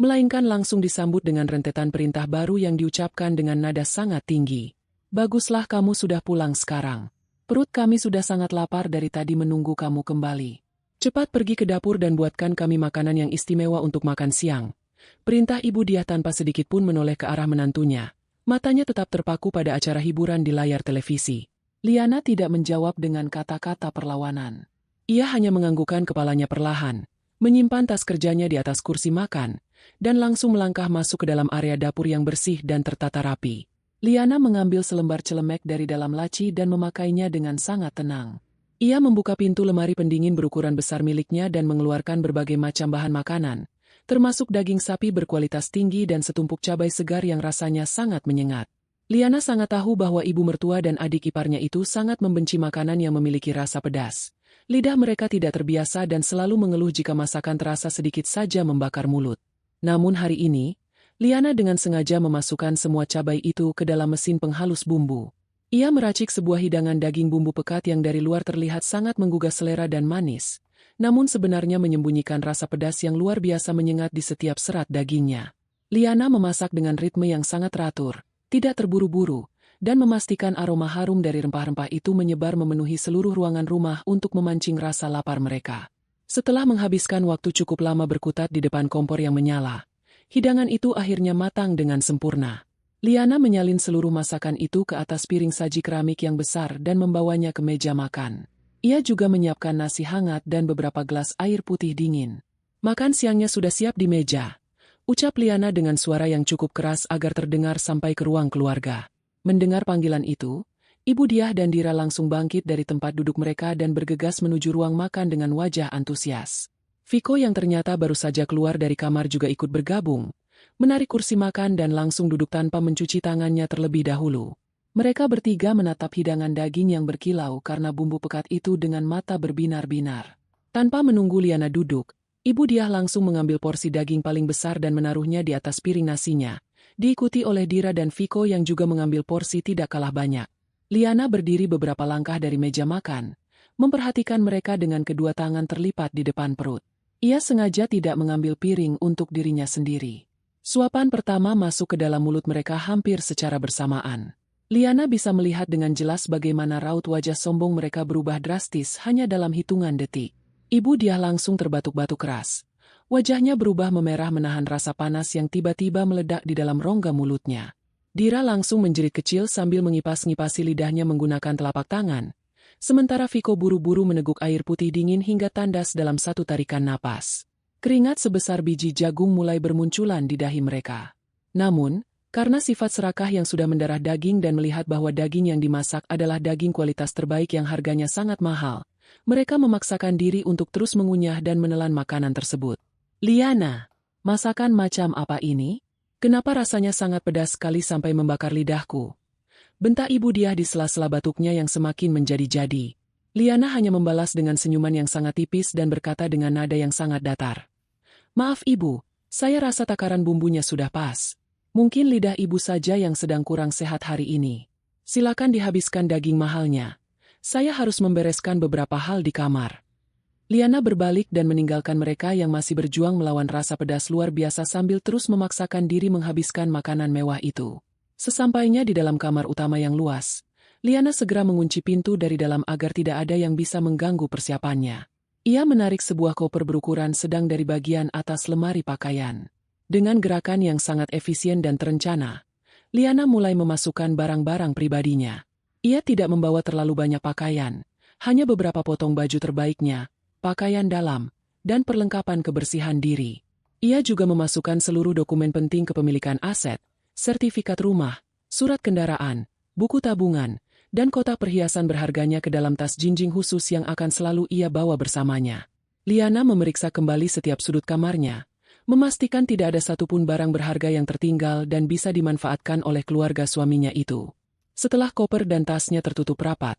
melainkan langsung disambut dengan rentetan perintah baru yang diucapkan dengan nada sangat tinggi. "Baguslah kamu sudah pulang sekarang. Perut kami sudah sangat lapar dari tadi menunggu kamu kembali. Cepat pergi ke dapur dan buatkan kami makanan yang istimewa untuk makan siang." Perintah ibu dia tanpa sedikit pun menoleh ke arah menantunya. Matanya tetap terpaku pada acara hiburan di layar televisi. Liana tidak menjawab dengan kata-kata perlawanan. Ia hanya menganggukkan kepalanya perlahan, menyimpan tas kerjanya di atas kursi makan, dan langsung melangkah masuk ke dalam area dapur yang bersih dan tertata rapi. Liana mengambil selembar celemek dari dalam laci dan memakainya dengan sangat tenang. Ia membuka pintu lemari pendingin berukuran besar miliknya dan mengeluarkan berbagai macam bahan makanan, termasuk daging sapi berkualitas tinggi dan setumpuk cabai segar yang rasanya sangat menyengat. Liana sangat tahu bahwa ibu mertua dan adik iparnya itu sangat membenci makanan yang memiliki rasa pedas. Lidah mereka tidak terbiasa dan selalu mengeluh jika masakan terasa sedikit saja membakar mulut. Namun hari ini, Liana dengan sengaja memasukkan semua cabai itu ke dalam mesin penghalus bumbu. Ia meracik sebuah hidangan daging bumbu pekat yang dari luar terlihat sangat menggugah selera dan manis, namun sebenarnya menyembunyikan rasa pedas yang luar biasa menyengat di setiap serat dagingnya. Liana memasak dengan ritme yang sangat teratur, tidak terburu-buru, dan memastikan aroma harum dari rempah-rempah itu menyebar memenuhi seluruh ruangan rumah untuk memancing rasa lapar mereka. Setelah menghabiskan waktu cukup lama berkutat di depan kompor yang menyala, hidangan itu akhirnya matang dengan sempurna. Liana menyalin seluruh masakan itu ke atas piring saji keramik yang besar dan membawanya ke meja makan. Ia juga menyiapkan nasi hangat dan beberapa gelas air putih dingin. "Makan siangnya sudah siap di meja," ucap Liana dengan suara yang cukup keras agar terdengar sampai ke ruang keluarga. Mendengar panggilan itu, Ibu Diah dan Dira langsung bangkit dari tempat duduk mereka dan bergegas menuju ruang makan dengan wajah antusias. Viko yang ternyata baru saja keluar dari kamar juga ikut bergabung, menarik kursi makan dan langsung duduk tanpa mencuci tangannya terlebih dahulu. Mereka bertiga menatap hidangan daging yang berkilau karena bumbu pekat itu dengan mata berbinar-binar. Tanpa menunggu Liana duduk, Ibu Diah langsung mengambil porsi daging paling besar dan menaruhnya di atas piring nasinya, diikuti oleh Dira dan Viko yang juga mengambil porsi tidak kalah banyak. Liana berdiri beberapa langkah dari meja makan, memperhatikan mereka dengan kedua tangan terlipat di depan perut. Ia sengaja tidak mengambil piring untuk dirinya sendiri. Suapan pertama masuk ke dalam mulut mereka hampir secara bersamaan. Liana bisa melihat dengan jelas bagaimana raut wajah sombong mereka berubah drastis hanya dalam hitungan detik. Ibu Diah langsung terbatuk-batuk keras. Wajahnya berubah memerah menahan rasa panas yang tiba-tiba meledak di dalam rongga mulutnya. Dira langsung menjerit kecil sambil mengipas-ngipasi lidahnya menggunakan telapak tangan. Sementara Viko buru-buru meneguk air putih dingin hingga tandas dalam satu tarikan napas. Keringat sebesar biji jagung mulai bermunculan di dahi mereka. Namun, karena sifat serakah yang sudah mendarah daging dan melihat bahwa daging yang dimasak adalah daging kualitas terbaik yang harganya sangat mahal, mereka memaksakan diri untuk terus mengunyah dan menelan makanan tersebut. "Liana, masakan macam apa ini? Kenapa rasanya sangat pedas sekali sampai membakar lidahku?" bentak Ibu Diah di sela-sela batuknya yang semakin menjadi-jadi. Liana hanya membalas dengan senyuman yang sangat tipis dan berkata dengan nada yang sangat datar. "Maaf Ibu, saya rasa takaran bumbunya sudah pas. Mungkin lidah Ibu saja yang sedang kurang sehat hari ini. Silakan dihabiskan daging mahalnya. Saya harus membereskan beberapa hal di kamar." Liana berbalik dan meninggalkan mereka yang masih berjuang melawan rasa pedas luar biasa sambil terus memaksakan diri menghabiskan makanan mewah itu. Sesampainya di dalam kamar utama yang luas, Liana segera mengunci pintu dari dalam agar tidak ada yang bisa mengganggu persiapannya. Ia menarik sebuah koper berukuran sedang dari bagian atas lemari pakaian. Dengan gerakan yang sangat efisien dan terencana, Liana mulai memasukkan barang-barang pribadinya. Ia tidak membawa terlalu banyak pakaian, hanya beberapa potong baju terbaiknya, pakaian dalam, dan perlengkapan kebersihan diri. Ia juga memasukkan seluruh dokumen penting kepemilikan aset, sertifikat rumah, surat kendaraan, buku tabungan, dan kotak perhiasan berharganya ke dalam tas jinjing khusus yang akan selalu ia bawa bersamanya. Liana memeriksa kembali setiap sudut kamarnya, memastikan tidak ada satupun barang berharga yang tertinggal dan bisa dimanfaatkan oleh keluarga suaminya itu. Setelah koper dan tasnya tertutup rapat,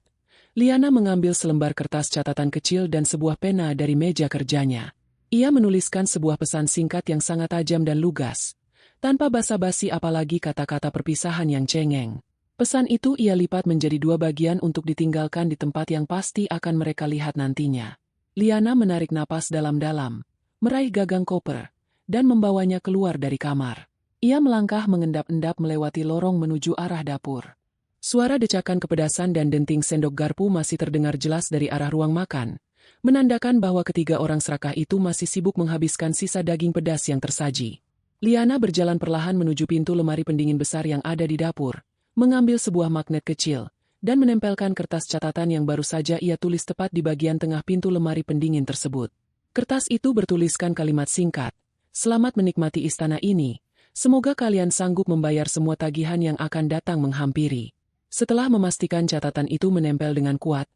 Liana mengambil selembar kertas catatan kecil dan sebuah pena dari meja kerjanya. Ia menuliskan sebuah pesan singkat yang sangat tajam dan lugas, tanpa basa-basi apalagi kata-kata perpisahan yang cengeng. Pesan itu ia lipat menjadi 2 bagian untuk ditinggalkan di tempat yang pasti akan mereka lihat nantinya. Liana menarik napas dalam-dalam, meraih gagang koper, dan membawanya keluar dari kamar. Ia melangkah mengendap-endap melewati lorong menuju arah dapur. Suara decakan kepedasan dan denting sendok garpu masih terdengar jelas dari arah ruang makan, menandakan bahwa ketiga orang serakah itu masih sibuk menghabiskan sisa daging pedas yang tersaji. Liana berjalan perlahan menuju pintu lemari pendingin besar yang ada di dapur, mengambil sebuah magnet kecil, dan menempelkan kertas catatan yang baru saja ia tulis tepat di bagian tengah pintu lemari pendingin tersebut. Kertas itu bertuliskan kalimat singkat, "Selamat menikmati istana ini, semoga kalian sanggup membayar semua tagihan yang akan datang menghampiri." Setelah memastikan catatan itu menempel dengan kuat,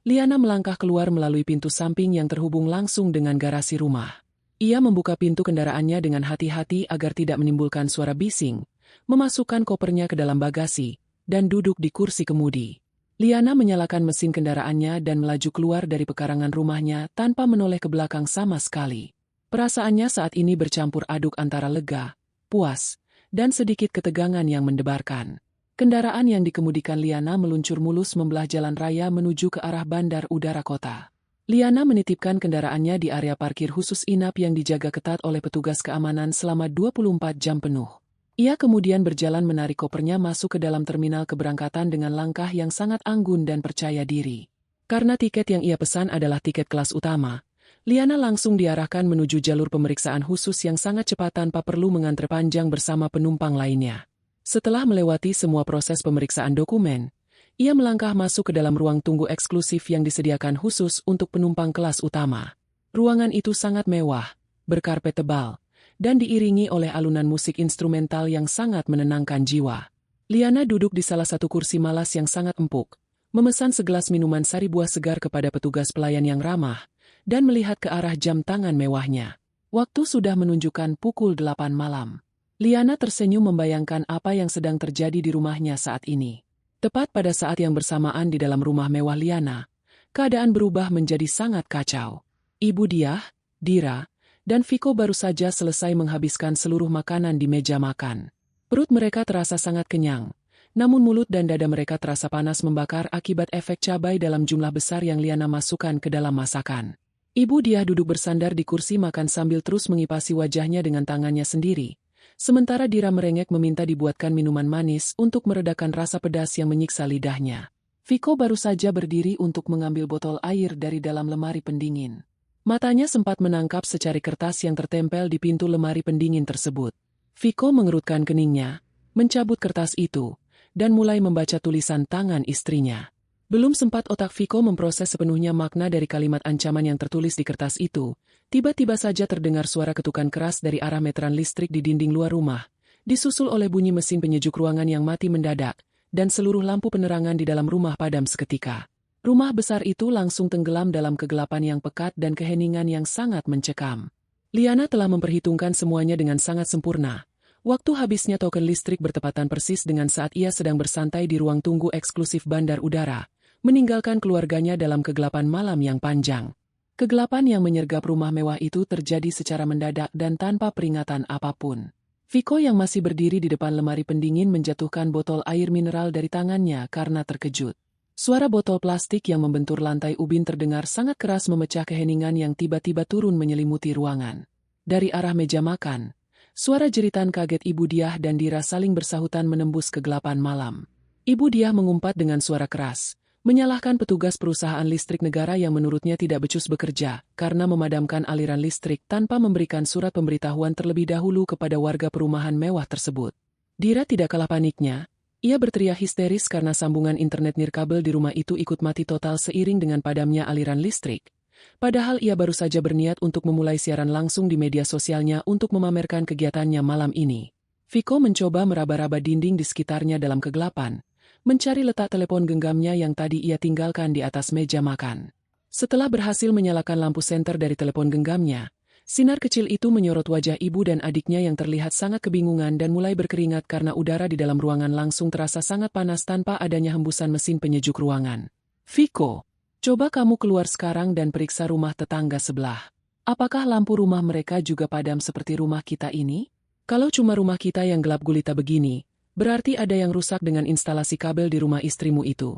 Liana melangkah keluar melalui pintu samping yang terhubung langsung dengan garasi rumah. Ia membuka pintu kendaraannya dengan hati-hati agar tidak menimbulkan suara bising, memasukkan kopernya ke dalam bagasi, dan duduk di kursi kemudi. Liana menyalakan mesin kendaraannya dan melaju keluar dari pekarangan rumahnya tanpa menoleh ke belakang sama sekali. Perasaannya saat ini bercampur aduk antara lega, puas, dan sedikit ketegangan yang mendebarkan. Kendaraan yang dikemudikan Liana meluncur mulus membelah jalan raya menuju ke arah bandar udara kota. Liana menitipkan kendaraannya di area parkir khusus inap yang dijaga ketat oleh petugas keamanan selama 24 jam penuh. Ia kemudian berjalan menarik kopernya masuk ke dalam terminal keberangkatan dengan langkah yang sangat anggun dan percaya diri. Karena tiket yang ia pesan adalah tiket kelas utama, Liana langsung diarahkan menuju jalur pemeriksaan khusus yang sangat cepat tanpa perlu mengantre panjang bersama penumpang lainnya. Setelah melewati semua proses pemeriksaan dokumen, ia melangkah masuk ke dalam ruang tunggu eksklusif yang disediakan khusus untuk penumpang kelas utama. Ruangan itu sangat mewah, berkarpet tebal, dan diiringi oleh alunan musik instrumental yang sangat menenangkan jiwa. Liana duduk di salah satu kursi malas yang sangat empuk, memesan segelas minuman sari buah segar kepada petugas pelayan yang ramah, dan melihat ke arah jam tangan mewahnya. Waktu sudah menunjukkan pukul 8 malam. Liana tersenyum membayangkan apa yang sedang terjadi di rumahnya saat ini. Tepat pada saat yang bersamaan di dalam rumah mewah Liana, keadaan berubah menjadi sangat kacau. Ibu Diah, Dira, dan Viko baru saja selesai menghabiskan seluruh makanan di meja makan. Perut mereka terasa sangat kenyang, namun mulut dan dada mereka terasa panas membakar akibat efek cabai dalam jumlah besar yang Liana masukkan ke dalam masakan. Ibu Diah duduk bersandar di kursi makan sambil terus mengipasi wajahnya dengan tangannya sendiri. Sementara Dira merengek meminta dibuatkan minuman manis untuk meredakan rasa pedas yang menyiksa lidahnya. Viko baru saja berdiri untuk mengambil botol air dari dalam lemari pendingin. Matanya sempat menangkap secari kertas yang tertempel di pintu lemari pendingin tersebut. Viko mengerutkan keningnya, mencabut kertas itu, dan mulai membaca tulisan tangan istrinya. Belum sempat otak Viko memproses sepenuhnya makna dari kalimat ancaman yang tertulis di kertas itu, tiba-tiba saja terdengar suara ketukan keras dari arah meteran listrik di dinding luar rumah, disusul oleh bunyi mesin penyejuk ruangan yang mati mendadak, dan seluruh lampu penerangan di dalam rumah padam seketika. Rumah besar itu langsung tenggelam dalam kegelapan yang pekat dan keheningan yang sangat mencekam. Liana telah memperhitungkan semuanya dengan sangat sempurna. Waktu habisnya token listrik bertepatan persis dengan saat ia sedang bersantai di ruang tunggu eksklusif bandar udara, meninggalkan keluarganya dalam kegelapan malam yang panjang. Kegelapan yang menyergap rumah mewah itu terjadi secara mendadak dan tanpa peringatan apapun. Viko yang masih berdiri di depan lemari pendingin menjatuhkan botol air mineral dari tangannya karena terkejut. Suara botol plastik yang membentur lantai ubin terdengar sangat keras memecah keheningan yang tiba-tiba turun menyelimuti ruangan. Dari arah meja makan, suara jeritan kaget Ibu Diah dan Dira saling bersahutan menembus kegelapan malam. Ibu Diah mengumpat dengan suara keras, menyalahkan petugas perusahaan listrik negara yang menurutnya tidak becus bekerja karena memadamkan aliran listrik tanpa memberikan surat pemberitahuan terlebih dahulu kepada warga perumahan mewah tersebut. Dira tidak kalah paniknya. Ia berteriak histeris karena sambungan internet nirkabel di rumah itu ikut mati total seiring dengan padamnya aliran listrik. Padahal ia baru saja berniat untuk memulai siaran langsung di media sosialnya untuk memamerkan kegiatannya malam ini. Viko mencoba meraba-raba dinding di sekitarnya dalam kegelapan, mencari letak telepon genggamnya yang tadi ia tinggalkan di atas meja makan. Setelah berhasil menyalakan lampu senter dari telepon genggamnya, sinar kecil itu menyorot wajah ibu dan adiknya yang terlihat sangat kebingungan dan mulai berkeringat karena udara di dalam ruangan langsung terasa sangat panas tanpa adanya hembusan mesin penyejuk ruangan. Viko, coba kamu keluar sekarang dan periksa rumah tetangga sebelah. Apakah lampu rumah mereka juga padam seperti rumah kita ini? Kalau cuma rumah kita yang gelap gulita begini, berarti ada yang rusak dengan instalasi kabel di rumah istrimu itu.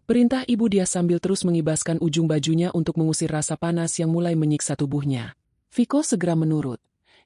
Perintah Ibu Diah sambil terus mengibaskan ujung bajunya untuk mengusir rasa panas yang mulai menyiksa tubuhnya. Viko segera menurut.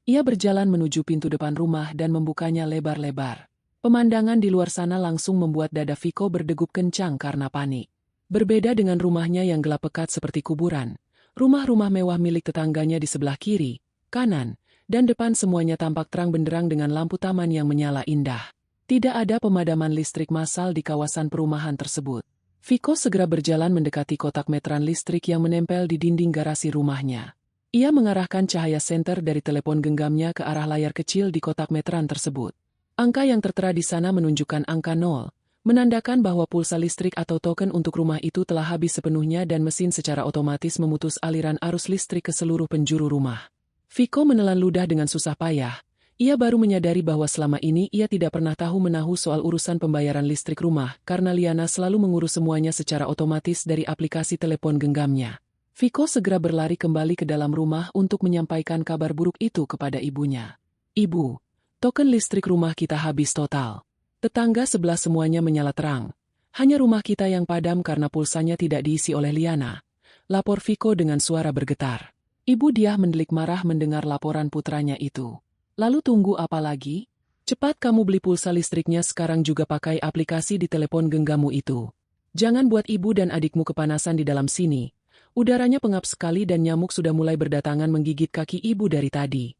Ia berjalan menuju pintu depan rumah dan membukanya lebar-lebar. Pemandangan di luar sana langsung membuat dada Viko berdegup kencang karena panik. Berbeda dengan rumahnya yang gelap pekat seperti kuburan, rumah-rumah mewah milik tetangganya di sebelah kiri, kanan, dan depan semuanya tampak terang benderang dengan lampu taman yang menyala indah. Tidak ada pemadaman listrik massal di kawasan perumahan tersebut. Viko segera berjalan mendekati kotak meteran listrik yang menempel di dinding garasi rumahnya. Ia mengarahkan cahaya senter dari telepon genggamnya ke arah layar kecil di kotak meteran tersebut. Angka yang tertera di sana menunjukkan angka 0, menandakan bahwa pulsa listrik atau token untuk rumah itu telah habis sepenuhnya dan mesin secara otomatis memutus aliran arus listrik ke seluruh penjuru rumah. Viko menelan ludah dengan susah payah. Ia baru menyadari bahwa selama ini ia tidak pernah tahu-menahu soal urusan pembayaran listrik rumah karena Liana selalu mengurus semuanya secara otomatis dari aplikasi telepon genggamnya. Viko segera berlari kembali ke dalam rumah untuk menyampaikan kabar buruk itu kepada ibunya. Ibu, token listrik rumah kita habis total. Tetangga sebelah semuanya menyala terang. Hanya rumah kita yang padam karena pulsanya tidak diisi oleh Liana. Lapor Viko dengan suara bergetar. Ibu Diah mendelik marah mendengar laporan putranya itu. Lalu tunggu apa lagi? Cepat kamu beli pulsa listriknya sekarang juga pakai aplikasi di telepon genggammu itu. Jangan buat ibu dan adikmu kepanasan di dalam sini. Udaranya pengap sekali dan nyamuk sudah mulai berdatangan menggigit kaki ibu dari tadi.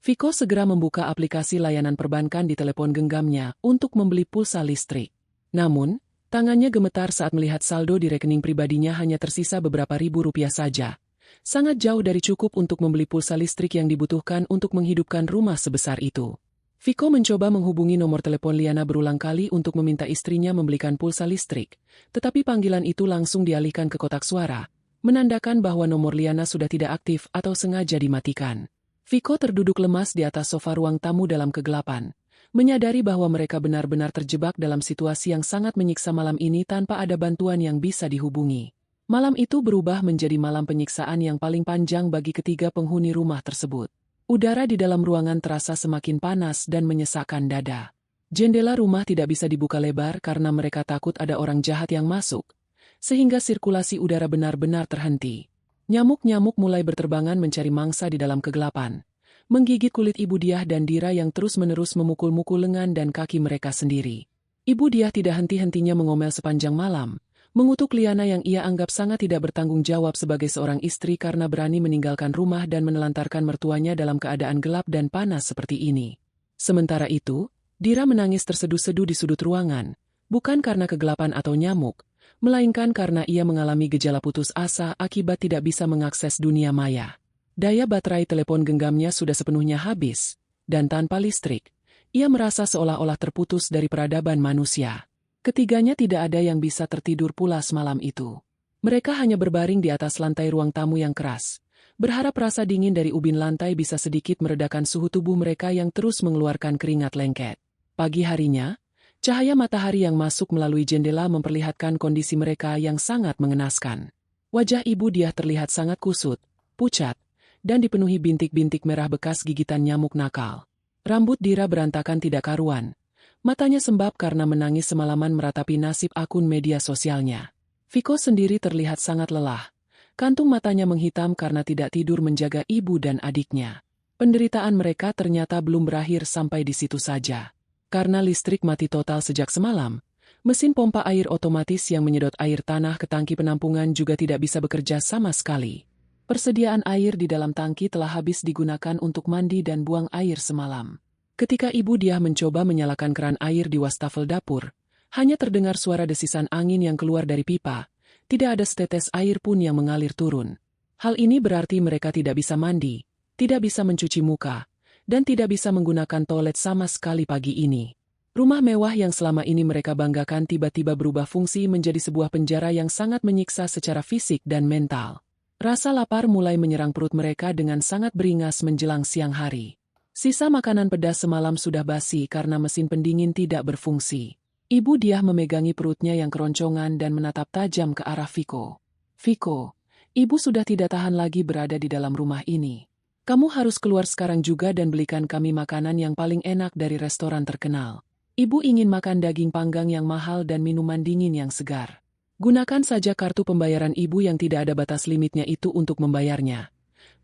Viko segera membuka aplikasi layanan perbankan di telepon genggamnya untuk membeli pulsa listrik. Namun, tangannya gemetar saat melihat saldo di rekening pribadinya hanya tersisa beberapa ribu rupiah saja. Sangat jauh dari cukup untuk membeli pulsa listrik yang dibutuhkan untuk menghidupkan rumah sebesar itu. Viko mencoba menghubungi nomor telepon Liana berulang kali untuk meminta istrinya membelikan pulsa listrik, tetapi panggilan itu langsung dialihkan ke kotak suara, menandakan bahwa nomor Liana sudah tidak aktif atau sengaja dimatikan. Viko terduduk lemas di atas sofa ruang tamu dalam kegelapan, menyadari bahwa mereka benar-benar terjebak dalam situasi yang sangat menyiksa malam ini tanpa ada bantuan yang bisa dihubungi. Malam itu berubah menjadi malam penyiksaan yang paling panjang bagi ketiga penghuni rumah tersebut. Udara di dalam ruangan terasa semakin panas dan menyesakkan dada. Jendela rumah tidak bisa dibuka lebar karena mereka takut ada orang jahat yang masuk, sehingga sirkulasi udara benar-benar terhenti. Nyamuk-nyamuk mulai berterbangan mencari mangsa di dalam kegelapan, menggigit kulit Ibu Diah dan Dira yang terus-menerus memukul-mukul lengan dan kaki mereka sendiri. Ibu Diah tidak henti-hentinya mengomel sepanjang malam, mengutuk Liana yang ia anggap sangat tidak bertanggung jawab sebagai seorang istri karena berani meninggalkan rumah dan menelantarkan mertuanya dalam keadaan gelap dan panas seperti ini. Sementara itu, Dira menangis terseduh-seduh di sudut ruangan, bukan karena kegelapan atau nyamuk, melainkan karena ia mengalami gejala putus asa akibat tidak bisa mengakses dunia maya. Daya baterai telepon genggamnya sudah sepenuhnya habis, dan tanpa listrik, ia merasa seolah-olah terputus dari peradaban manusia. Ketiganya tidak ada yang bisa tertidur pulas malam itu. Mereka hanya berbaring di atas lantai ruang tamu yang keras, berharap rasa dingin dari ubin lantai bisa sedikit meredakan suhu tubuh mereka yang terus mengeluarkan keringat lengket. Pagi harinya, cahaya matahari yang masuk melalui jendela memperlihatkan kondisi mereka yang sangat mengenaskan. Wajah Ibu Diah terlihat sangat kusut, pucat, dan dipenuhi bintik-bintik merah bekas gigitan nyamuk nakal. Rambut Dira berantakan tidak karuan, Matanya sembab karena menangis semalaman meratapi nasib akun media sosialnya. Viko sendiri terlihat sangat lelah. Kantung matanya menghitam karena tidak tidur menjaga ibu dan adiknya. Penderitaan mereka ternyata belum berakhir sampai di situ saja. Karena listrik mati total sejak semalam, mesin pompa air otomatis yang menyedot air tanah ke tangki penampungan juga tidak bisa bekerja sama sekali. Persediaan air di dalam tangki telah habis digunakan untuk mandi dan buang air semalam. Ketika Ibu Diah mencoba menyalakan keran air di wastafel dapur, hanya terdengar suara desisan angin yang keluar dari pipa, tidak ada setetes air pun yang mengalir turun. Hal ini berarti mereka tidak bisa mandi, tidak bisa mencuci muka, dan tidak bisa menggunakan toilet sama sekali pagi ini. Rumah mewah yang selama ini mereka banggakan tiba-tiba berubah fungsi menjadi sebuah penjara yang sangat menyiksa secara fisik dan mental. Rasa lapar mulai menyerang perut mereka dengan sangat beringas menjelang siang hari. Sisa makanan pedas semalam sudah basi karena mesin pendingin tidak berfungsi. Ibu Diah memegangi perutnya yang keroncongan dan menatap tajam ke arah Viko. Viko, ibu sudah tidak tahan lagi berada di dalam rumah ini. Kamu harus keluar sekarang juga dan belikan kami makanan yang paling enak dari restoran terkenal. Ibu ingin makan daging panggang yang mahal dan minuman dingin yang segar. Gunakan saja kartu pembayaran ibu yang tidak ada batas limitnya itu untuk membayarnya.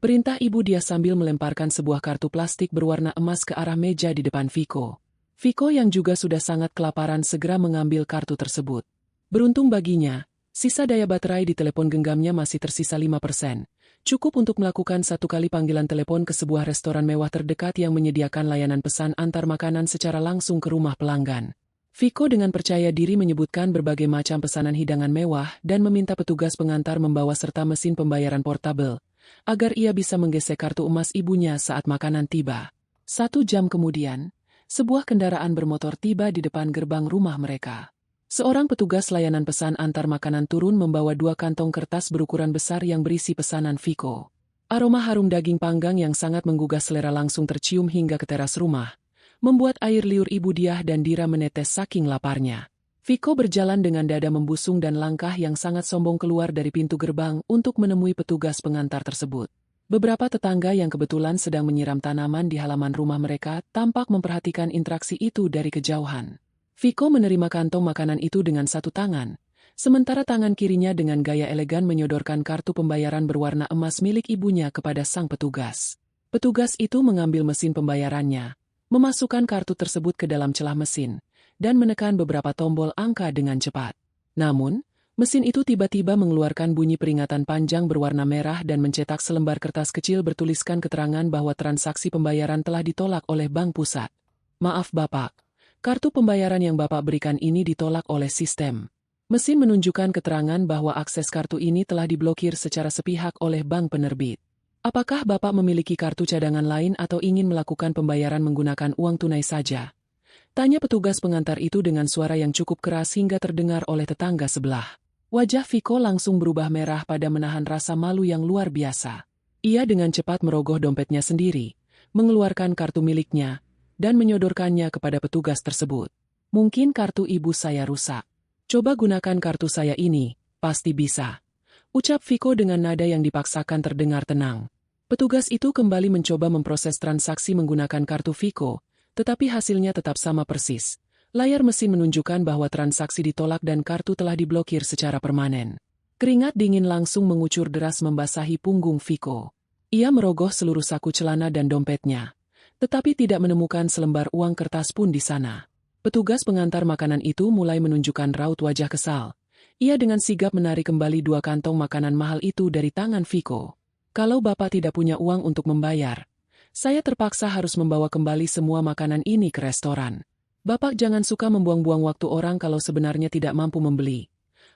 Perintah Ibu Diah sambil melemparkan sebuah kartu plastik berwarna emas ke arah meja di depan Viko. Viko yang juga sudah sangat kelaparan segera mengambil kartu tersebut. Beruntung baginya, sisa daya baterai di telepon genggamnya masih tersisa 5%. Cukup untuk melakukan satu kali panggilan telepon ke sebuah restoran mewah terdekat yang menyediakan layanan pesan antar makanan secara langsung ke rumah pelanggan. Viko dengan percaya diri menyebutkan berbagai macam pesanan hidangan mewah dan meminta petugas pengantar membawa serta mesin pembayaran portabel, agar ia bisa menggesek kartu emas ibunya saat makanan tiba. 1 jam kemudian, sebuah kendaraan bermotor tiba di depan gerbang rumah mereka. Seorang petugas layanan pesan antar makanan turun membawa 2 kantong kertas berukuran besar yang berisi pesanan Viko. Aroma harum daging panggang yang sangat menggugah selera langsung tercium hingga ke teras rumah, membuat air liur Ibu Diah dan Dira menetes saking laparnya. Viko berjalan dengan dada membusung dan langkah yang sangat sombong keluar dari pintu gerbang untuk menemui petugas pengantar tersebut. Beberapa tetangga yang kebetulan sedang menyiram tanaman di halaman rumah mereka tampak memperhatikan interaksi itu dari kejauhan. Viko menerima kantong makanan itu dengan satu tangan, sementara tangan kirinya dengan gaya elegan menyodorkan kartu pembayaran berwarna emas milik ibunya kepada sang petugas. Petugas itu mengambil mesin pembayarannya, memasukkan kartu tersebut ke dalam celah mesin, dan menekan beberapa tombol angka dengan cepat. Namun, mesin itu tiba-tiba mengeluarkan bunyi peringatan panjang berwarna merah dan mencetak selembar kertas kecil bertuliskan keterangan bahwa transaksi pembayaran telah ditolak oleh Bank Pusat. Maaf Bapak, kartu pembayaran yang Bapak berikan ini ditolak oleh sistem. Mesin menunjukkan keterangan bahwa akses kartu ini telah diblokir secara sepihak oleh bank penerbit. Apakah Bapak memiliki kartu cadangan lain atau ingin melakukan pembayaran menggunakan uang tunai saja? Tanya petugas pengantar itu dengan suara yang cukup keras hingga terdengar oleh tetangga sebelah. Wajah Viko langsung berubah merah pada menahan rasa malu yang luar biasa. Ia dengan cepat merogoh dompetnya sendiri, mengeluarkan kartu miliknya, dan menyodorkannya kepada petugas tersebut. Mungkin kartu ibu saya rusak. Coba gunakan kartu saya ini, pasti bisa. Ucap Viko dengan nada yang dipaksakan terdengar tenang. Petugas itu kembali mencoba memproses transaksi menggunakan kartu Viko, tetapi hasilnya tetap sama persis. Layar mesin menunjukkan bahwa transaksi ditolak dan kartu telah diblokir secara permanen. Keringat dingin langsung mengucur deras membasahi punggung Viko. Ia merogoh seluruh saku celana dan dompetnya, tetapi tidak menemukan selembar uang kertas pun di sana. Petugas pengantar makanan itu mulai menunjukkan raut wajah kesal. Ia dengan sigap menarik kembali 2 kantong makanan mahal itu dari tangan Viko. Kalau Bapak tidak punya uang untuk membayar, saya terpaksa harus membawa kembali semua makanan ini ke restoran. Bapak jangan suka membuang-buang waktu orang kalau sebenarnya tidak mampu membeli.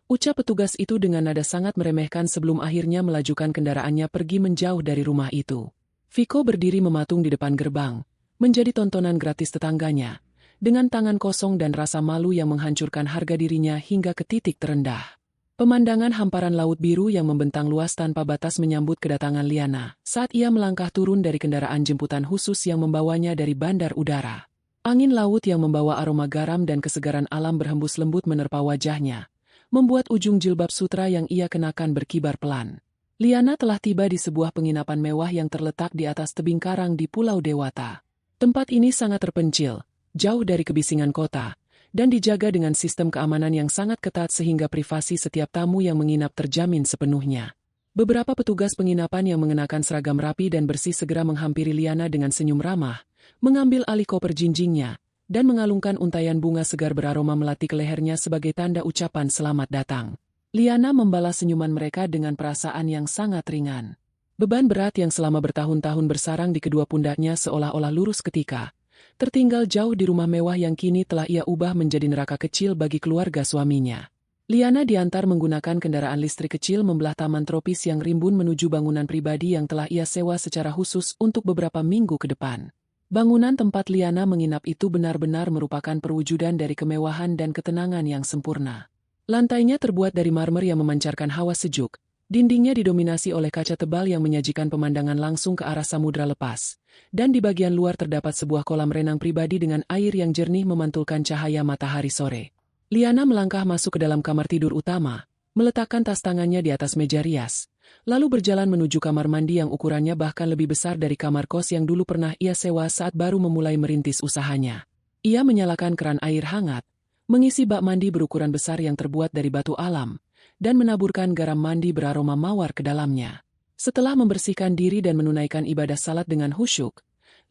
Ucap petugas itu dengan nada sangat meremehkan sebelum akhirnya melajukan kendaraannya pergi menjauh dari rumah itu. Viko berdiri mematung di depan gerbang, menjadi tontonan gratis tetangganya, dengan tangan kosong dan rasa malu yang menghancurkan harga dirinya hingga ke titik terendah. Pemandangan hamparan laut biru yang membentang luas tanpa batas menyambut kedatangan Liana saat ia melangkah turun dari kendaraan jemputan khusus yang membawanya dari bandar udara. Angin laut yang membawa aroma garam dan kesegaran alam berhembus lembut menerpa wajahnya, membuat ujung jilbab sutra yang ia kenakan berkibar pelan. Liana telah tiba di sebuah penginapan mewah yang terletak di atas tebing karang di Pulau Dewata. Tempat ini sangat terpencil, jauh dari kebisingan kota, dan dijaga dengan sistem keamanan yang sangat ketat sehingga privasi setiap tamu yang menginap terjamin sepenuhnya. Beberapa petugas penginapan yang mengenakan seragam rapi dan bersih segera menghampiri Liana dengan senyum ramah, mengambil alih koper jinjingnya, dan mengalungkan untaian bunga segar beraroma melati ke lehernya sebagai tanda ucapan selamat datang. Liana membalas senyuman mereka dengan perasaan yang sangat ringan. Beban berat yang selama bertahun-tahun bersarang di kedua pundaknya seolah-olah lurus ketika tertinggal jauh di rumah mewah yang kini telah ia ubah menjadi neraka kecil bagi keluarga suaminya. Liana diantar menggunakan kendaraan listrik kecil membelah taman tropis yang rimbun menuju bangunan pribadi yang telah ia sewa secara khusus untuk beberapa minggu ke depan. Bangunan tempat Liana menginap itu benar-benar merupakan perwujudan dari kemewahan dan ketenangan yang sempurna. Lantainya terbuat dari marmer yang memancarkan hawa sejuk. Dindingnya didominasi oleh kaca tebal yang menyajikan pemandangan langsung ke arah samudra lepas, dan di bagian luar terdapat sebuah kolam renang pribadi dengan air yang jernih memantulkan cahaya matahari sore. Liana melangkah masuk ke dalam kamar tidur utama, meletakkan tas tangannya di atas meja rias, lalu berjalan menuju kamar mandi yang ukurannya bahkan lebih besar dari kamar kos yang dulu pernah ia sewa saat baru memulai merintis usahanya. Ia menyalakan keran air hangat, mengisi bak mandi berukuran besar yang terbuat dari batu alam, dan menaburkan garam mandi beraroma mawar ke dalamnya. Setelah membersihkan diri dan menunaikan ibadah salat dengan khusyuk,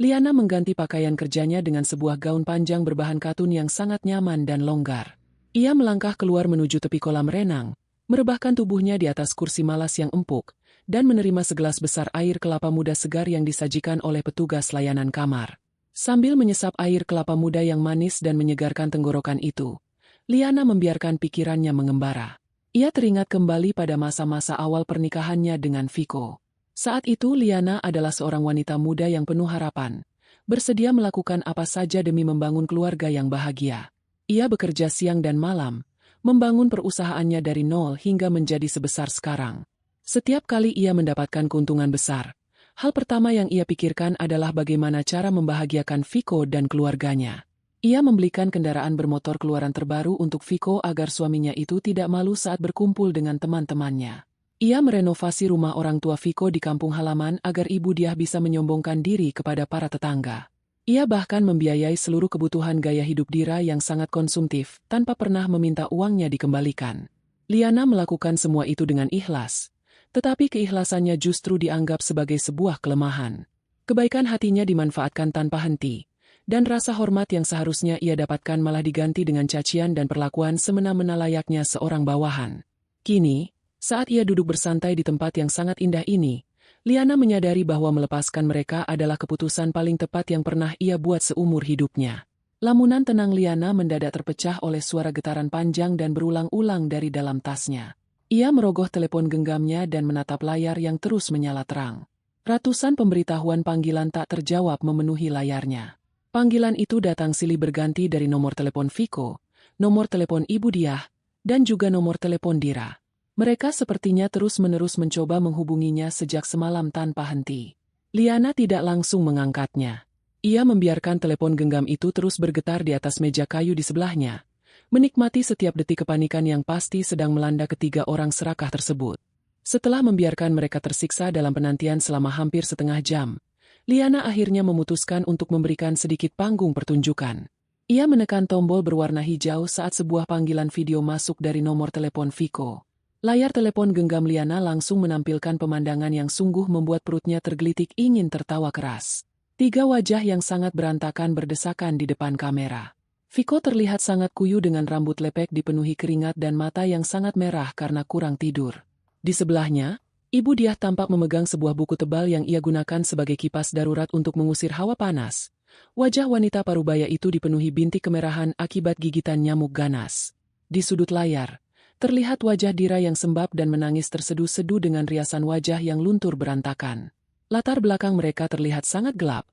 Liana mengganti pakaian kerjanya dengan sebuah gaun panjang berbahan katun yang sangat nyaman dan longgar. Ia melangkah keluar menuju tepi kolam renang, merebahkan tubuhnya di atas kursi malas yang empuk, dan menerima segelas besar air kelapa muda segar yang disajikan oleh petugas layanan kamar. Sambil menyesap air kelapa muda yang manis dan menyegarkan tenggorokan itu, Liana membiarkan pikirannya mengembara. Ia teringat kembali pada masa-masa awal pernikahannya dengan Viko. Saat itu Liana adalah seorang wanita muda yang penuh harapan, bersedia melakukan apa saja demi membangun keluarga yang bahagia. Ia bekerja siang dan malam, membangun perusahaannya dari nol hingga menjadi sebesar sekarang. Setiap kali ia mendapatkan keuntungan besar, hal pertama yang ia pikirkan adalah bagaimana cara membahagiakan Viko dan keluarganya. Ia membelikan kendaraan bermotor keluaran terbaru untuk Viko agar suaminya itu tidak malu saat berkumpul dengan teman-temannya. Ia merenovasi rumah orang tua Viko di kampung halaman agar ibu dia bisa menyombongkan diri kepada para tetangga. Ia bahkan membiayai seluruh kebutuhan gaya hidup Dira yang sangat konsumtif tanpa pernah meminta uangnya dikembalikan. Liana melakukan semua itu dengan ikhlas, tetapi keikhlasannya justru dianggap sebagai sebuah kelemahan. Kebaikan hatinya dimanfaatkan tanpa henti, dan rasa hormat yang seharusnya ia dapatkan malah diganti dengan cacian dan perlakuan semena-mena layaknya seorang bawahan. Kini, saat ia duduk bersantai di tempat yang sangat indah ini, Liana menyadari bahwa melepaskan mereka adalah keputusan paling tepat yang pernah ia buat seumur hidupnya. Lamunan tenang Liana mendadak terpecah oleh suara getaran panjang dan berulang-ulang dari dalam tasnya. Ia merogoh telepon genggamnya dan menatap layar yang terus menyala terang. Ratusan pemberitahuan panggilan tak terjawab memenuhi layarnya. Panggilan itu datang silih berganti dari nomor telepon Viko, nomor telepon Ibu Diah, dan juga nomor telepon Dira. Mereka sepertinya terus-menerus mencoba menghubunginya sejak semalam tanpa henti. Liana tidak langsung mengangkatnya. Ia membiarkan telepon genggam itu terus bergetar di atas meja kayu di sebelahnya, menikmati setiap detik kepanikan yang pasti sedang melanda ketiga orang serakah tersebut. Setelah membiarkan mereka tersiksa dalam penantian selama hampir setengah jam, Liana akhirnya memutuskan untuk memberikan sedikit panggung pertunjukan. Ia menekan tombol berwarna hijau saat sebuah panggilan video masuk dari nomor telepon Viko. Layar telepon genggam Liana langsung menampilkan pemandangan yang sungguh membuat perutnya tergelitik ingin tertawa keras. Tiga wajah yang sangat berantakan berdesakan di depan kamera. Viko terlihat sangat kuyu dengan rambut lepek dipenuhi keringat dan mata yang sangat merah karena kurang tidur. Di sebelahnya, Ibu Diah tampak memegang sebuah buku tebal yang ia gunakan sebagai kipas darurat untuk mengusir hawa panas. Wajah wanita parubaya itu dipenuhi bintik kemerahan akibat gigitan nyamuk ganas. Di sudut layar, terlihat wajah Dira yang sembab dan menangis terseduh-seduh dengan riasan wajah yang luntur berantakan. Latar belakang mereka terlihat sangat gelap,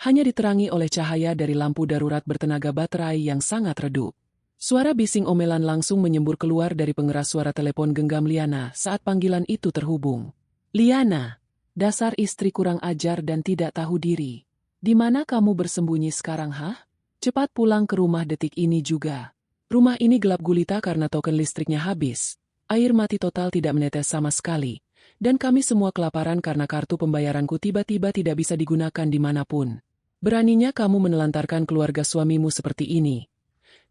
hanya diterangi oleh cahaya dari lampu darurat bertenaga baterai yang sangat redup. Suara bising omelan langsung menyembur keluar dari pengeras suara telepon genggam Liana saat panggilan itu terhubung. Liana, dasar istri kurang ajar dan tidak tahu diri. Di mana kamu bersembunyi sekarang, hah? Cepat pulang ke rumah detik ini juga. Rumah ini gelap gulita karena token listriknya habis. Air mati total tidak menetes sama sekali. Dan kami semua kelaparan karena kartu pembayaranku tiba-tiba tidak bisa digunakan dimanapun. Beraninya kamu menelantarkan keluarga suamimu seperti ini.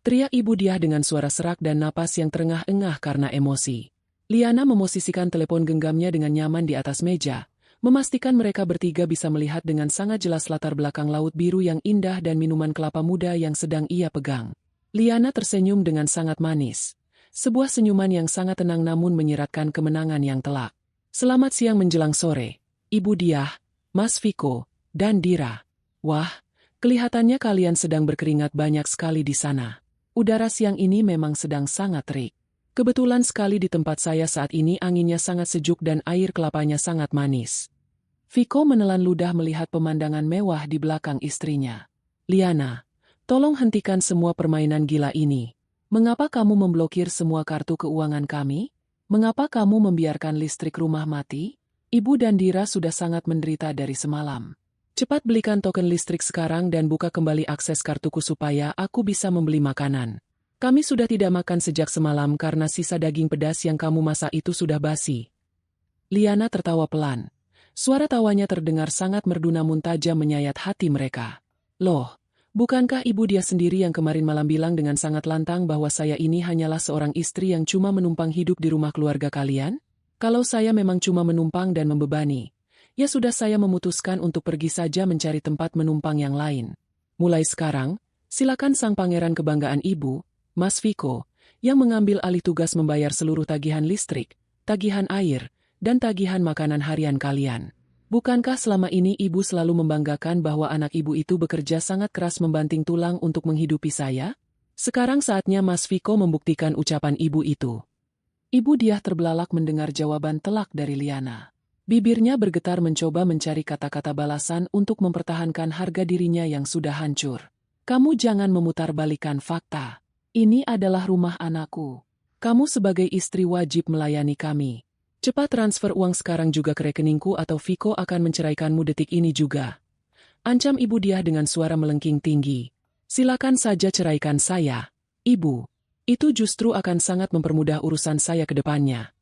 Teriak Ibu Diah dengan suara serak dan napas yang terengah-engah karena emosi. Liana memosisikan telepon genggamnya dengan nyaman di atas meja, memastikan mereka bertiga bisa melihat dengan sangat jelas latar belakang laut biru yang indah dan minuman kelapa muda yang sedang ia pegang. Liana tersenyum dengan sangat manis. Sebuah senyuman yang sangat tenang namun menyiratkan kemenangan yang telak. Selamat siang menjelang sore, Ibu Diah, Mas Viko, dan Dira. Wah, kelihatannya kalian sedang berkeringat banyak sekali di sana. Udara siang ini memang sedang sangat terik. Kebetulan sekali di tempat saya saat ini anginnya sangat sejuk dan air kelapanya sangat manis. Viko menelan ludah melihat pemandangan mewah di belakang istrinya. Liana, tolong hentikan semua permainan gila ini. Mengapa kamu memblokir semua kartu keuangan kami? Mengapa kamu membiarkan listrik rumah mati? Ibu dan Dira sudah sangat menderita dari semalam. Cepat belikan token listrik sekarang dan buka kembali akses kartuku supaya aku bisa membeli makanan. Kami sudah tidak makan sejak semalam karena sisa daging pedas yang kamu masak itu sudah basi. Liana tertawa pelan. Suara tawanya terdengar sangat merdu namun tajam menyayat hati mereka. Loh, bukankah Ibu Dia sendiri yang kemarin malam bilang dengan sangat lantang bahwa saya ini hanyalah seorang istri yang cuma menumpang hidup di rumah keluarga kalian? Kalau saya memang cuma menumpang dan membebani, ya sudah saya memutuskan untuk pergi saja mencari tempat menumpang yang lain. Mulai sekarang, silakan sang pangeran kebanggaan Ibu, Mas Viko, yang mengambil alih tugas membayar seluruh tagihan listrik, tagihan air, dan tagihan makanan harian kalian. Bukankah selama ini Ibu selalu membanggakan bahwa anak Ibu itu bekerja sangat keras membanting tulang untuk menghidupi saya? Sekarang saatnya Mas Viko membuktikan ucapan Ibu itu. Ibu Diah terbelalak mendengar jawaban telak dari Liana. Bibirnya bergetar mencoba mencari kata-kata balasan untuk mempertahankan harga dirinya yang sudah hancur. Kamu jangan memutarbalikkan fakta. Ini adalah rumah anakku. Kamu sebagai istri wajib melayani kami. Cepat transfer uang sekarang juga ke rekeningku atau Viko akan menceraikanmu detik ini juga. Ancam Ibu Diah dengan suara melengking tinggi. Silakan saja ceraikan saya, Ibu. Itu justru akan sangat mempermudah urusan saya ke depannya.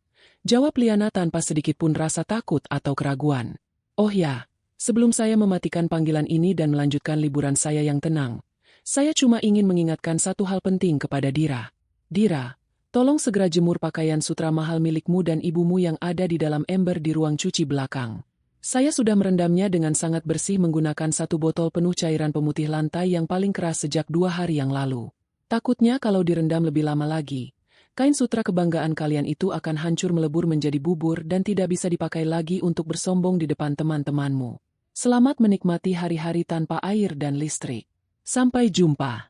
Jawab Liana tanpa sedikit pun rasa takut atau keraguan. Oh ya, sebelum saya mematikan panggilan ini dan melanjutkan liburan saya yang tenang, saya cuma ingin mengingatkan satu hal penting kepada Dira. Dira, tolong segera jemur pakaian sutra mahal milikmu dan ibumu yang ada di dalam ember di ruang cuci belakang. Saya sudah merendamnya dengan sangat bersih menggunakan satu botol penuh cairan pemutih lantai yang paling keras sejak 2 hari yang lalu. Takutnya kalau direndam lebih lama lagi, kain sutra kebanggaan kalian itu akan hancur melebur menjadi bubur dan tidak bisa dipakai lagi untuk bersombong di depan teman-temanmu. Selamat menikmati hari-hari tanpa air dan listrik. Sampai jumpa.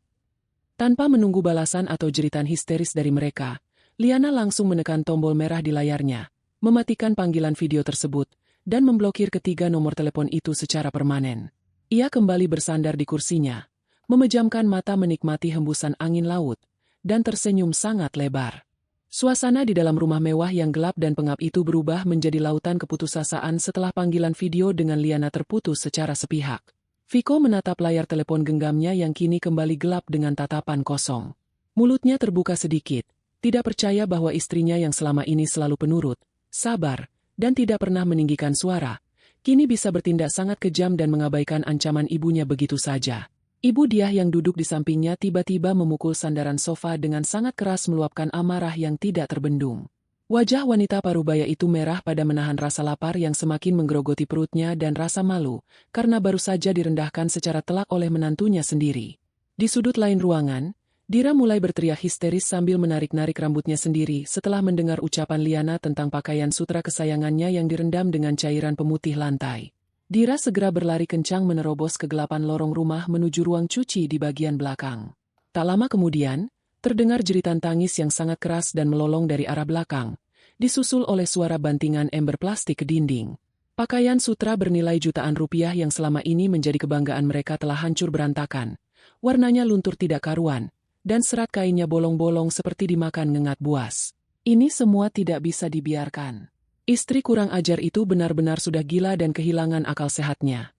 Tanpa menunggu balasan atau jeritan histeris dari mereka, Liana langsung menekan tombol merah di layarnya, mematikan panggilan video tersebut, dan memblokir ketiga nomor telepon itu secara permanen. Ia kembali bersandar di kursinya, memejamkan mata menikmati hembusan angin laut, dan tersenyum sangat lebar. Suasana di dalam rumah mewah yang gelap dan pengap itu berubah menjadi lautan keputusasaan setelah panggilan video dengan Liana terputus secara sepihak. Viko menatap layar telepon genggamnya yang kini kembali gelap dengan tatapan kosong. Mulutnya terbuka sedikit, tidak percaya bahwa istrinya yang selama ini selalu penurut, sabar, dan tidak pernah meninggikan suara, kini bisa bertindak sangat kejam dan mengabaikan ancaman ibunya begitu saja. Ibu Diah yang duduk di sampingnya tiba-tiba memukul sandaran sofa dengan sangat keras meluapkan amarah yang tidak terbendung. Wajah wanita parubaya itu merah pada menahan rasa lapar yang semakin menggerogoti perutnya dan rasa malu, karena baru saja direndahkan secara telak oleh menantunya sendiri. Di sudut lain ruangan, Dira mulai berteriak histeris sambil menarik-narik rambutnya sendiri setelah mendengar ucapan Liana tentang pakaian sutra kesayangannya yang direndam dengan cairan pemutih lantai. Dira segera berlari kencang menerobos kegelapan lorong rumah menuju ruang cuci di bagian belakang. Tak lama kemudian, terdengar jeritan tangis yang sangat keras dan melolong dari arah belakang, disusul oleh suara bantingan ember plastik ke dinding. Pakaian sutra bernilai jutaan rupiah yang selama ini menjadi kebanggaan mereka telah hancur berantakan. Warnanya luntur tidak karuan, dan serat kainnya bolong-bolong seperti dimakan ngengat buas. Ini semua tidak bisa dibiarkan. Istri kurang ajar itu benar-benar sudah gila dan kehilangan akal sehatnya.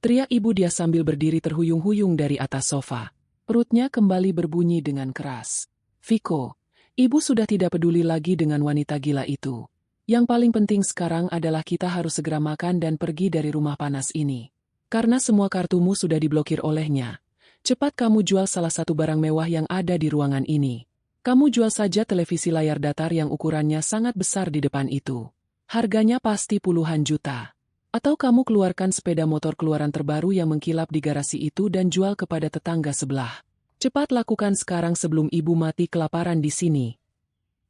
Teriak Ibu Dia sambil berdiri terhuyung-huyung dari atas sofa. Perutnya kembali berbunyi dengan keras. Viko, Ibu sudah tidak peduli lagi dengan wanita gila itu. Yang paling penting sekarang adalah kita harus segera makan dan pergi dari rumah panas ini. Karena semua kartumu sudah diblokir olehnya. Cepat kamu jual salah satu barang mewah yang ada di ruangan ini. Kamu jual saja televisi layar datar yang ukurannya sangat besar di depan itu. Harganya pasti puluhan juta. Atau kamu keluarkan sepeda motor keluaran terbaru yang mengkilap di garasi itu dan jual kepada tetangga sebelah. Cepat lakukan sekarang sebelum ibu mati kelaparan di sini.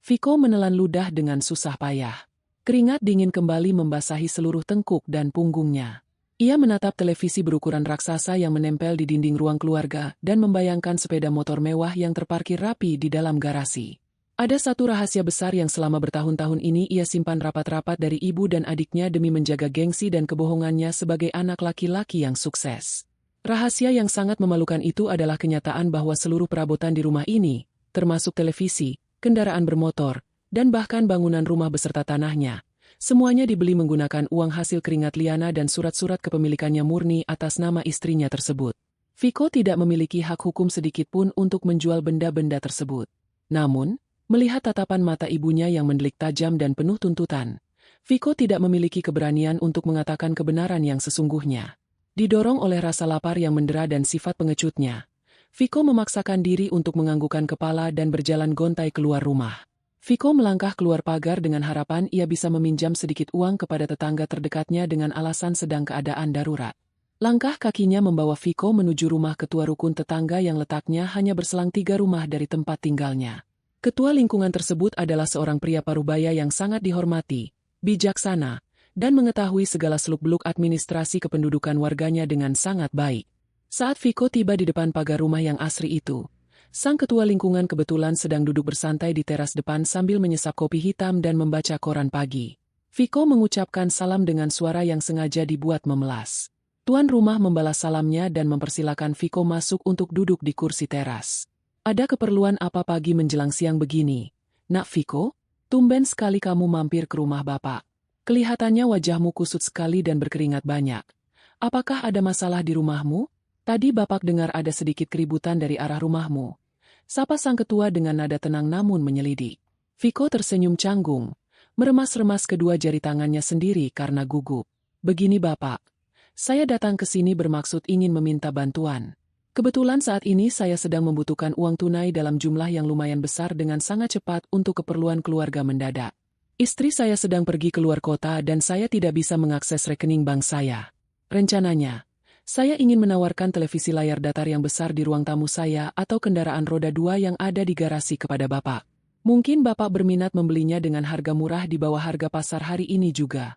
Viko menelan ludah dengan susah payah. Keringat dingin kembali membasahi seluruh tengkuk dan punggungnya. Ia menatap televisi berukuran raksasa yang menempel di dinding ruang keluarga dan membayangkan sepeda motor mewah yang terparkir rapi di dalam garasi. Ada satu rahasia besar yang selama bertahun-tahun ini ia simpan rapat-rapat dari ibu dan adiknya demi menjaga gengsi dan kebohongannya sebagai anak laki-laki yang sukses. Rahasia yang sangat memalukan itu adalah kenyataan bahwa seluruh perabotan di rumah ini, termasuk televisi, kendaraan bermotor, dan bahkan bangunan rumah beserta tanahnya, semuanya dibeli menggunakan uang hasil keringat Liana dan surat-surat kepemilikannya murni atas nama istrinya tersebut. Viko tidak memiliki hak hukum sedikitpun untuk menjual benda-benda tersebut. Namun, melihat tatapan mata ibunya yang mendelik tajam dan penuh tuntutan, Viko tidak memiliki keberanian untuk mengatakan kebenaran yang sesungguhnya. Didorong oleh rasa lapar yang mendera dan sifat pengecutnya, Viko memaksakan diri untuk menganggukkan kepala dan berjalan gontai keluar rumah. Viko melangkah keluar pagar dengan harapan ia bisa meminjam sedikit uang kepada tetangga terdekatnya dengan alasan sedang keadaan darurat. Langkah kakinya membawa Viko menuju rumah ketua rukun tetangga yang letaknya hanya berselang 3 rumah dari tempat tinggalnya. Ketua lingkungan tersebut adalah seorang pria parubaya yang sangat dihormati, bijaksana, dan mengetahui segala seluk-beluk administrasi kependudukan warganya dengan sangat baik. Saat Viko tiba di depan pagar rumah yang asri itu, sang ketua lingkungan kebetulan sedang duduk bersantai di teras depan sambil menyesap kopi hitam dan membaca koran pagi. Viko mengucapkan salam dengan suara yang sengaja dibuat memelas. Tuan rumah membalas salamnya dan mempersilakan Viko masuk untuk duduk di kursi teras. Ada keperluan apa pagi menjelang siang begini? Nak Viko, tumben sekali kamu mampir ke rumah Bapak. Kelihatannya wajahmu kusut sekali dan berkeringat banyak. Apakah ada masalah di rumahmu? Tadi Bapak dengar ada sedikit keributan dari arah rumahmu. Sapa sang ketua dengan nada tenang namun menyelidik. Viko tersenyum canggung, meremas-remas kedua jari tangannya sendiri karena gugup. Begini Bapak, saya datang ke sini bermaksud ingin meminta bantuan. Kebetulan saat ini saya sedang membutuhkan uang tunai dalam jumlah yang lumayan besar dengan sangat cepat untuk keperluan keluarga mendadak. Istri saya sedang pergi keluar kota dan saya tidak bisa mengakses rekening bank saya. Rencananya, saya ingin menawarkan televisi layar datar yang besar di ruang tamu saya atau kendaraan roda 2 yang ada di garasi kepada Bapak. Mungkin Bapak berminat membelinya dengan harga murah di bawah harga pasar hari ini juga.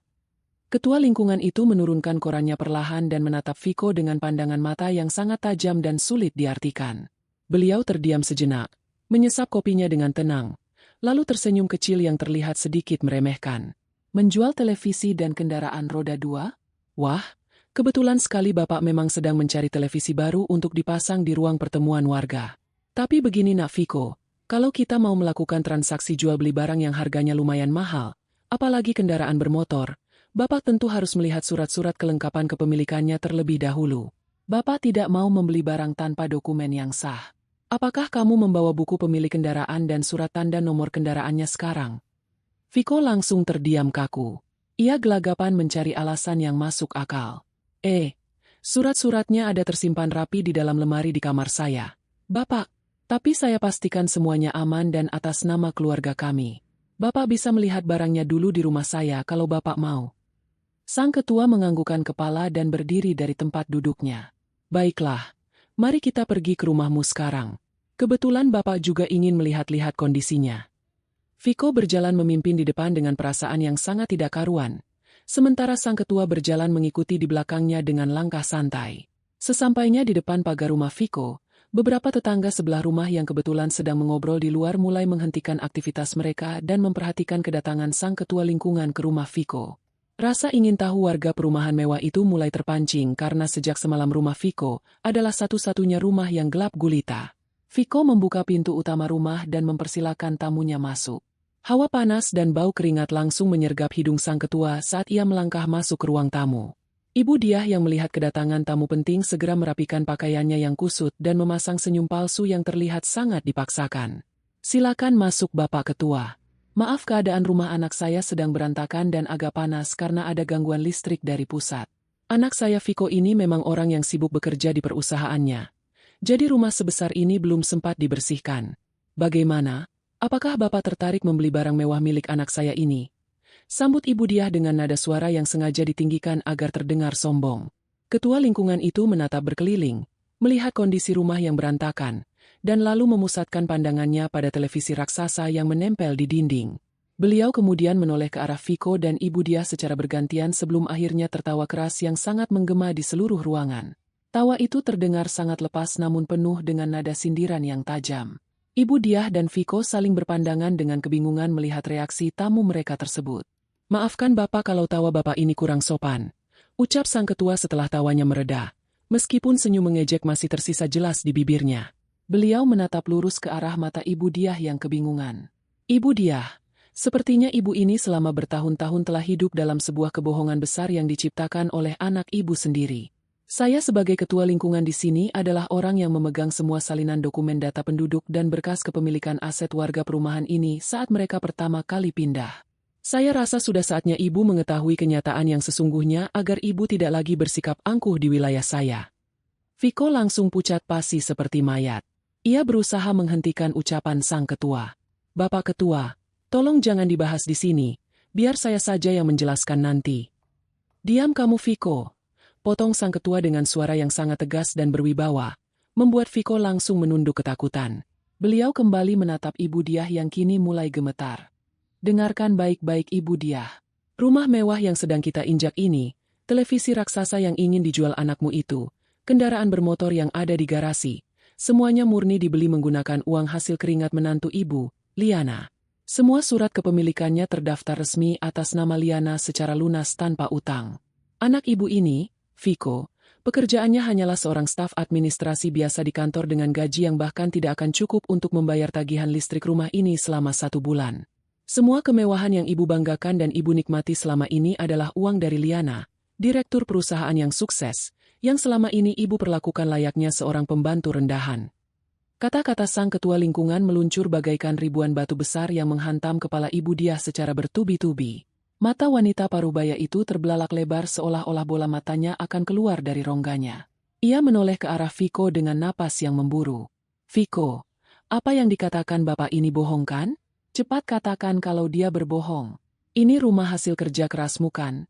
Ketua lingkungan itu menurunkan korannya perlahan dan menatap Viko dengan pandangan mata yang sangat tajam dan sulit diartikan. Beliau terdiam sejenak, menyesap kopinya dengan tenang, lalu tersenyum kecil yang terlihat sedikit meremehkan. Menjual televisi dan kendaraan roda 2? Wah! Kebetulan sekali Bapak memang sedang mencari televisi baru untuk dipasang di ruang pertemuan warga. Tapi begini Nak Viko, kalau kita mau melakukan transaksi jual beli barang yang harganya lumayan mahal, apalagi kendaraan bermotor, Bapak tentu harus melihat surat-surat kelengkapan kepemilikannya terlebih dahulu. Bapak tidak mau membeli barang tanpa dokumen yang sah. Apakah kamu membawa buku pemilik kendaraan dan surat tanda nomor kendaraannya sekarang? Viko langsung terdiam kaku. Ia gelagapan mencari alasan yang masuk akal. Surat-suratnya ada tersimpan rapi di dalam lemari di kamar saya. Bapak, tapi saya pastikan semuanya aman dan atas nama keluarga kami. Bapak bisa melihat barangnya dulu di rumah saya kalau Bapak mau. Sang ketua menganggukkan kepala dan berdiri dari tempat duduknya. Baiklah, mari kita pergi ke rumahmu sekarang. Kebetulan Bapak juga ingin melihat-lihat kondisinya. Viko berjalan memimpin di depan dengan perasaan yang sangat tidak karuan. Sementara sang ketua berjalan mengikuti di belakangnya dengan langkah santai. Sesampainya di depan pagar rumah Viko, beberapa tetangga sebelah rumah yang kebetulan sedang mengobrol di luar mulai menghentikan aktivitas mereka dan memperhatikan kedatangan sang ketua lingkungan ke rumah Viko. Rasa ingin tahu warga perumahan mewah itu mulai terpancing karena sejak semalam rumah Viko adalah satu-satunya rumah yang gelap gulita. Viko membuka pintu utama rumah dan mempersilakan tamunya masuk. Hawa panas dan bau keringat langsung menyergap hidung sang ketua saat ia melangkah masuk ke ruang tamu. Ibu Diah yang melihat kedatangan tamu penting segera merapikan pakaiannya yang kusut dan memasang senyum palsu yang terlihat sangat dipaksakan. Silakan masuk Bapak Ketua. Maaf keadaan rumah anak saya sedang berantakan dan agak panas karena ada gangguan listrik dari pusat. Anak saya Viko ini memang orang yang sibuk bekerja di perusahaannya. Jadi rumah sebesar ini belum sempat dibersihkan. Bagaimana? Apakah Bapak tertarik membeli barang mewah milik anak saya ini? Sambut Ibu Diah dengan nada suara yang sengaja ditinggikan agar terdengar sombong. Ketua lingkungan itu menatap berkeliling, melihat kondisi rumah yang berantakan, dan lalu memusatkan pandangannya pada televisi raksasa yang menempel di dinding. Beliau kemudian menoleh ke arah Viko dan Ibu Diah secara bergantian sebelum akhirnya tertawa keras yang sangat menggema di seluruh ruangan. Tawa itu terdengar sangat lepas namun penuh dengan nada sindiran yang tajam. Ibu Diah dan Viko saling berpandangan dengan kebingungan melihat reaksi tamu mereka tersebut. "Maafkan Bapak kalau tawa Bapak ini kurang sopan," ucap sang ketua setelah tawanya mereda. Meskipun senyum mengejek masih tersisa jelas di bibirnya. Beliau menatap lurus ke arah mata Ibu Diah yang kebingungan. "Ibu Diah, sepertinya ibu ini selama bertahun-tahun telah hidup dalam sebuah kebohongan besar yang diciptakan oleh anak ibu sendiri. Saya sebagai ketua lingkungan di sini adalah orang yang memegang semua salinan dokumen data penduduk dan berkas kepemilikan aset warga perumahan ini saat mereka pertama kali pindah. Saya rasa sudah saatnya ibu mengetahui kenyataan yang sesungguhnya agar ibu tidak lagi bersikap angkuh di wilayah saya." Viko langsung pucat pasi seperti mayat. Ia berusaha menghentikan ucapan sang ketua. "Bapak Ketua, tolong jangan dibahas di sini, biar saya saja yang menjelaskan nanti." "Diam kamu Viko," potong sang ketua dengan suara yang sangat tegas dan berwibawa, membuat Viko langsung menunduk ketakutan. Beliau kembali menatap Ibu Diah yang kini mulai gemetar. "Dengarkan baik-baik Ibu Diah. Rumah mewah yang sedang kita injak ini, televisi raksasa yang ingin dijual anakmu itu, kendaraan bermotor yang ada di garasi, semuanya murni dibeli menggunakan uang hasil keringat menantu Ibu, Liana. Semua surat kepemilikannya terdaftar resmi atas nama Liana secara lunas tanpa utang. Anak Ibu ini, Viko, pekerjaannya hanyalah seorang staf administrasi biasa di kantor dengan gaji yang bahkan tidak akan cukup untuk membayar tagihan listrik rumah ini selama 1 bulan. Semua kemewahan yang ibu banggakan dan ibu nikmati selama ini adalah uang dari Liana, direktur perusahaan yang sukses, yang selama ini ibu perlakukan layaknya seorang pembantu rendahan." Kata-kata sang ketua lingkungan meluncur bagaikan ribuan batu besar yang menghantam kepala Ibu Diah secara bertubi-tubi. Mata wanita parubaya itu terbelalak lebar seolah-olah bola matanya akan keluar dari rongganya. Ia menoleh ke arah Viko dengan napas yang memburu. "Viko, apa yang dikatakan Bapak ini bohong kan? Cepat katakan kalau dia berbohong. Ini rumah hasil kerja kerasmu kan?"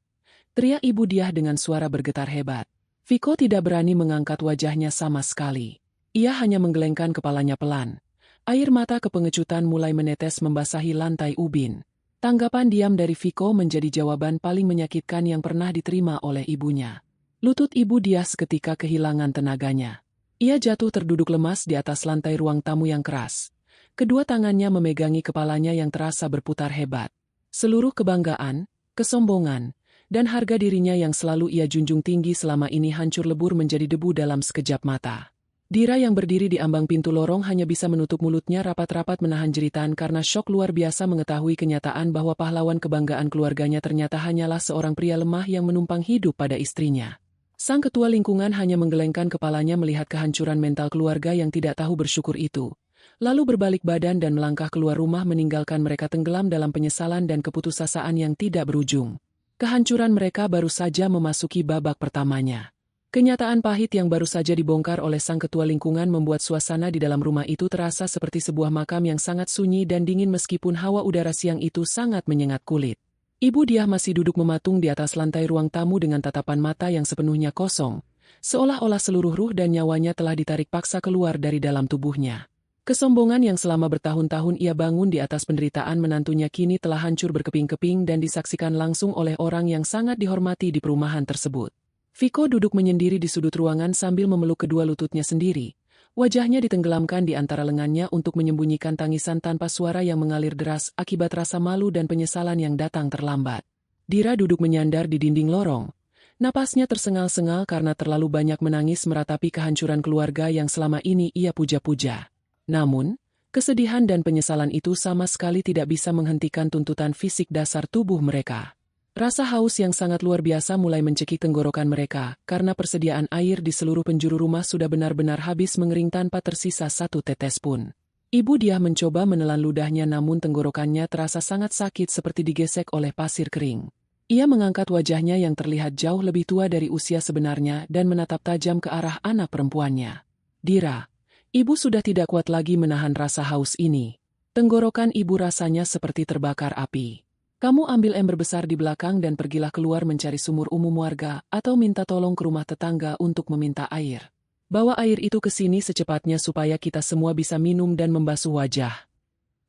teriak Ibu Diah dengan suara bergetar hebat. Viko tidak berani mengangkat wajahnya sama sekali. Ia hanya menggelengkan kepalanya pelan. Air mata kepengecutan mulai menetes membasahi lantai ubin. Tanggapan diam dari Viko menjadi jawaban paling menyakitkan yang pernah diterima oleh ibunya. Lutut Ibu Diah seketika kehilangan tenaganya. Ia jatuh terduduk lemas di atas lantai ruang tamu yang keras. Kedua tangannya memegangi kepalanya yang terasa berputar hebat. Seluruh kebanggaan, kesombongan, dan harga dirinya yang selalu ia junjung tinggi selama ini hancur lebur menjadi debu dalam sekejap mata. Dira yang berdiri di ambang pintu lorong hanya bisa menutup mulutnya rapat-rapat menahan jeritan karena syok luar biasa mengetahui kenyataan bahwa pahlawan kebanggaan keluarganya ternyata hanyalah seorang pria lemah yang menumpang hidup pada istrinya. Sang ketua lingkungan hanya menggelengkan kepalanya melihat kehancuran mental keluarga yang tidak tahu bersyukur itu. Lalu berbalik badan dan melangkah keluar rumah meninggalkan mereka tenggelam dalam penyesalan dan keputusasaan yang tidak berujung. Kehancuran mereka baru saja memasuki babak pertamanya. Kenyataan pahit yang baru saja dibongkar oleh sang ketua lingkungan membuat suasana di dalam rumah itu terasa seperti sebuah makam yang sangat sunyi dan dingin meskipun hawa udara siang itu sangat menyengat kulit. Ibu Diah masih duduk mematung di atas lantai ruang tamu dengan tatapan mata yang sepenuhnya kosong, seolah-olah seluruh ruh dan nyawanya telah ditarik paksa keluar dari dalam tubuhnya. Kesombongan yang selama bertahun-tahun ia bangun di atas penderitaan menantunya kini telah hancur berkeping-keping dan disaksikan langsung oleh orang yang sangat dihormati di perumahan tersebut. Viko duduk menyendiri di sudut ruangan sambil memeluk kedua lututnya sendiri. Wajahnya ditenggelamkan di antara lengannya untuk menyembunyikan tangisan tanpa suara yang mengalir deras akibat rasa malu dan penyesalan yang datang terlambat. Dira duduk menyandar di dinding lorong. Napasnya tersengal-sengal karena terlalu banyak menangis meratapi kehancuran keluarga yang selama ini ia puja-puja. Namun, kesedihan dan penyesalan itu sama sekali tidak bisa menghentikan tuntutan fisik dasar tubuh mereka. Rasa haus yang sangat luar biasa mulai mencekik tenggorokan mereka, karena persediaan air di seluruh penjuru rumah sudah benar-benar habis mengering tanpa tersisa satu tetes pun. Ibu Diah mencoba menelan ludahnya namun tenggorokannya terasa sangat sakit seperti digesek oleh pasir kering. Ia mengangkat wajahnya yang terlihat jauh lebih tua dari usia sebenarnya dan menatap tajam ke arah anak perempuannya. Dira, ibu sudah tidak kuat lagi menahan rasa haus ini. Tenggorokan ibu rasanya seperti terbakar api. Kamu ambil ember besar di belakang dan pergilah keluar mencari sumur umum warga atau minta tolong ke rumah tetangga untuk meminta air. Bawa air itu ke sini secepatnya supaya kita semua bisa minum dan membasuh wajah.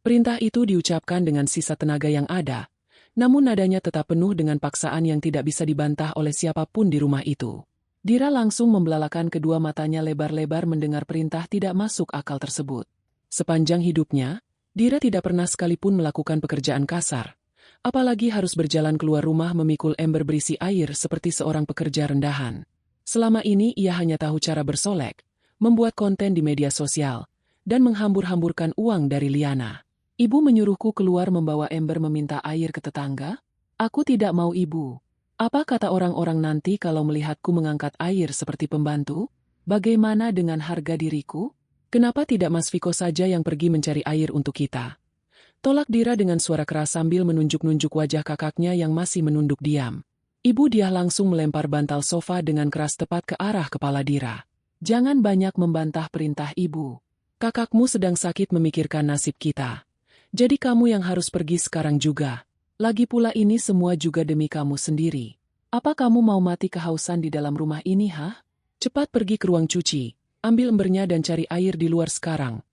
Perintah itu diucapkan dengan sisa tenaga yang ada, namun nadanya tetap penuh dengan paksaan yang tidak bisa dibantah oleh siapapun di rumah itu. Dira langsung membelalakan kedua matanya lebar-lebar mendengar perintah tidak masuk akal tersebut. Sepanjang hidupnya, Dira tidak pernah sekalipun melakukan pekerjaan kasar, apalagi harus berjalan keluar rumah memikul ember berisi air seperti seorang pekerja rendahan. Selama ini ia hanya tahu cara bersolek, membuat konten di media sosial, dan menghambur-hamburkan uang dari Liana. Ibu menyuruhku keluar membawa ember meminta air ke tetangga? Aku tidak mau ibu. Apa kata orang-orang nanti kalau melihatku mengangkat air seperti pembantu? Bagaimana dengan harga diriku? Kenapa tidak Mas Viko saja yang pergi mencari air untuk kita? Tolak Dira dengan suara keras sambil menunjuk-nunjuk wajah kakaknya yang masih menunduk diam. Ibu dia langsung melempar bantal sofa dengan keras tepat ke arah kepala Dira. Jangan banyak membantah perintah ibu. Kakakmu sedang sakit memikirkan nasib kita. Jadi kamu yang harus pergi sekarang juga. Lagi pula ini semua juga demi kamu sendiri. Apa kamu mau mati kehausan di dalam rumah ini, Cepat pergi ke ruang cuci, ambil embernya dan cari air di luar sekarang.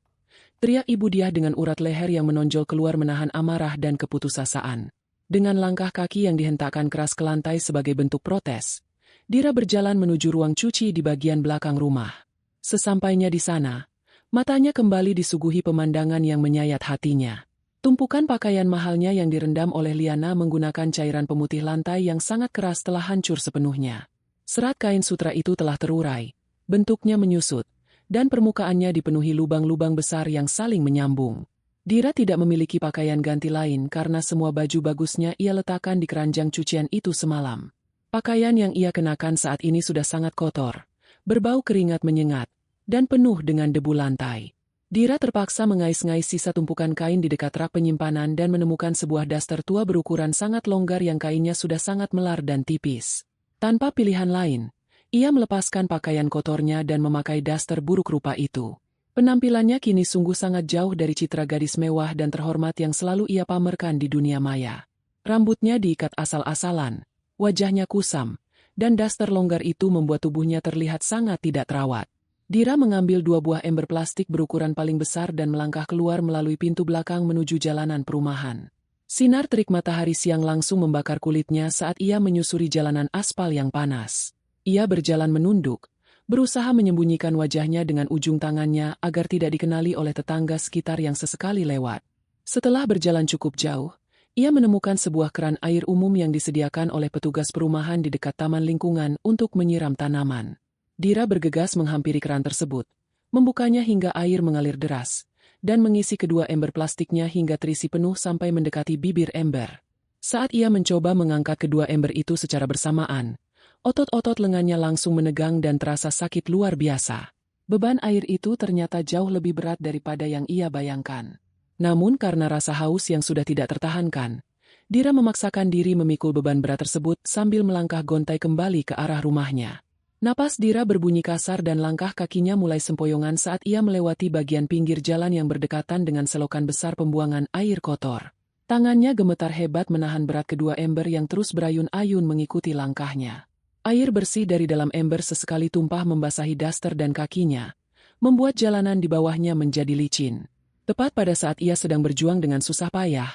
Teriak ibu dia dengan urat leher yang menonjol keluar menahan amarah dan keputusasaan. Dengan langkah kaki yang dihentakkan keras ke lantai sebagai bentuk protes, Dira berjalan menuju ruang cuci di bagian belakang rumah. Sesampainya di sana, matanya kembali disuguhi pemandangan yang menyayat hatinya. Tumpukan pakaian mahalnya yang direndam oleh Liana menggunakan cairan pemutih lantai yang sangat keras telah hancur sepenuhnya. Serat kain sutra itu telah terurai, bentuknya menyusut, dan permukaannya dipenuhi lubang-lubang besar yang saling menyambung. Dira tidak memiliki pakaian ganti lain karena semua baju bagusnya ia letakkan di keranjang cucian itu semalam. Pakaian yang ia kenakan saat ini sudah sangat kotor, berbau keringat menyengat, dan penuh dengan debu lantai. Dira terpaksa mengais-ngais sisa tumpukan kain di dekat rak penyimpanan dan menemukan sebuah daster tua berukuran sangat longgar yang kainnya sudah sangat melar dan tipis. Tanpa pilihan lain, ia melepaskan pakaian kotornya dan memakai daster buruk rupa itu. Penampilannya kini sungguh sangat jauh dari citra gadis mewah dan terhormat yang selalu ia pamerkan di dunia maya. Rambutnya diikat asal-asalan, wajahnya kusam, dan daster longgar itu membuat tubuhnya terlihat sangat tidak terawat. Dira mengambil 2 buah ember plastik berukuran paling besar dan melangkah keluar melalui pintu belakang menuju jalanan perumahan. Sinar terik matahari siang langsung membakar kulitnya saat ia menyusuri jalanan aspal yang panas. Ia berjalan menunduk, berusaha menyembunyikan wajahnya dengan ujung tangannya agar tidak dikenali oleh tetangga sekitar yang sesekali lewat. Setelah berjalan cukup jauh, ia menemukan sebuah keran air umum yang disediakan oleh petugas perumahan di dekat taman lingkungan untuk menyiram tanaman. Dira bergegas menghampiri keran tersebut, membukanya hingga air mengalir deras, dan mengisi kedua ember plastiknya hingga terisi penuh sampai mendekati bibir ember. Saat ia mencoba mengangkat kedua ember itu secara bersamaan, otot-otot lengannya langsung menegang dan terasa sakit luar biasa. Beban air itu ternyata jauh lebih berat daripada yang ia bayangkan. Namun karena rasa haus yang sudah tidak tertahankan, Dira memaksakan diri memikul beban berat tersebut sambil melangkah gontai kembali ke arah rumahnya. Napas Dira berbunyi kasar dan langkah kakinya mulai sempoyongan saat ia melewati bagian pinggir jalan yang berdekatan dengan selokan besar pembuangan air kotor. Tangannya gemetar hebat menahan berat kedua ember yang terus berayun-ayun mengikuti langkahnya. Air bersih dari dalam ember sesekali tumpah membasahi daster dan kakinya, membuat jalanan di bawahnya menjadi licin. Tepat pada saat ia sedang berjuang dengan susah payah,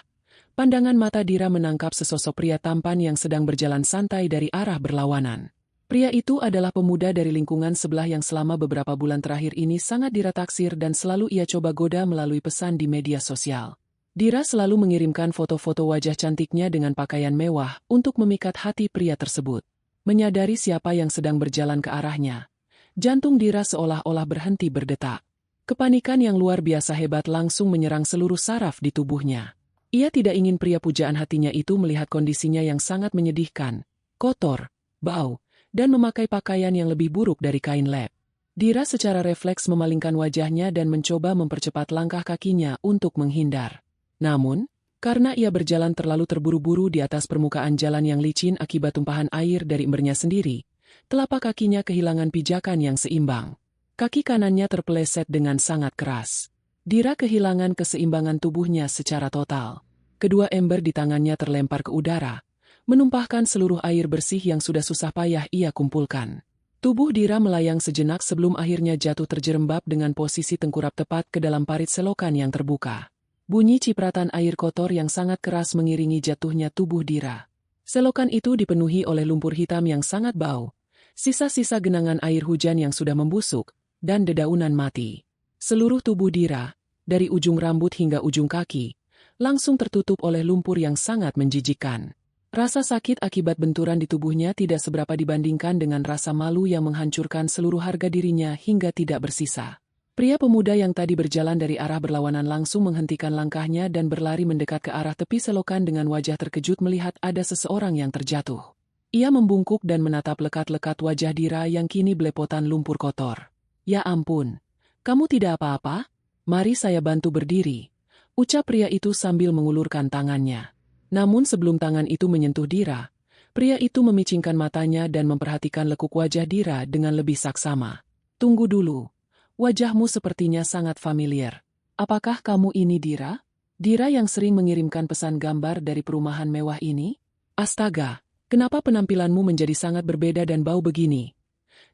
pandangan mata Dira menangkap sesosok pria tampan yang sedang berjalan santai dari arah berlawanan. Pria itu adalah pemuda dari lingkungan sebelah yang selama beberapa bulan terakhir ini sangat Dira taksir dan selalu ia coba goda melalui pesan di media sosial. Dira selalu mengirimkan foto-foto wajah cantiknya dengan pakaian mewah untuk memikat hati pria tersebut. Menyadari siapa yang sedang berjalan ke arahnya, jantung Dira seolah-olah berhenti berdetak. Kepanikan yang luar biasa hebat langsung menyerang seluruh saraf di tubuhnya. Ia tidak ingin pria pujaan hatinya itu melihat kondisinya yang sangat menyedihkan, kotor, bau, dan memakai pakaian yang lebih buruk dari kain lab. Dira secara refleks memalingkan wajahnya dan mencoba mempercepat langkah kakinya untuk menghindar. Namun, Karena ia berjalan terlalu terburu-buru di atas permukaan jalan yang licin akibat tumpahan air dari embernya sendiri, telapak kakinya kehilangan pijakan yang seimbang. Kaki kanannya terpeleset dengan sangat keras. Dira kehilangan keseimbangan tubuhnya secara total. Kedua ember di tangannya terlempar ke udara, menumpahkan seluruh air bersih yang sudah susah payah ia kumpulkan. Tubuh Dira melayang sejenak sebelum akhirnya jatuh terjerembab dengan posisi tengkurap tepat ke dalam parit selokan yang terbuka. Bunyi cipratan air kotor yang sangat keras mengiringi jatuhnya tubuh Dira. Selokan itu dipenuhi oleh lumpur hitam yang sangat bau, sisa-sisa genangan air hujan yang sudah membusuk, dan dedaunan mati. Seluruh tubuh Dira, dari ujung rambut hingga ujung kaki, langsung tertutup oleh lumpur yang sangat menjijikkan. Rasa sakit akibat benturan di tubuhnya tidak seberapa dibandingkan dengan rasa malu yang menghancurkan seluruh harga dirinya hingga tidak bersisa. Pria pemuda yang tadi berjalan dari arah berlawanan langsung menghentikan langkahnya dan berlari mendekat ke arah tepi selokan dengan wajah terkejut melihat ada seseorang yang terjatuh. Ia membungkuk dan menatap lekat-lekat wajah Dira yang kini belepotan lumpur kotor. "Ya ampun, kamu tidak apa-apa? Mari saya bantu berdiri," ucap pria itu sambil mengulurkan tangannya. Namun sebelum tangan itu menyentuh Dira, pria itu memicingkan matanya dan memperhatikan lekuk wajah Dira dengan lebih saksama. "Tunggu dulu. Wajahmu sepertinya sangat familiar. Apakah kamu ini Dira? Dira yang sering mengirimkan pesan gambar dari perumahan mewah ini? Astaga, kenapa penampilanmu menjadi sangat berbeda dan bau begini?"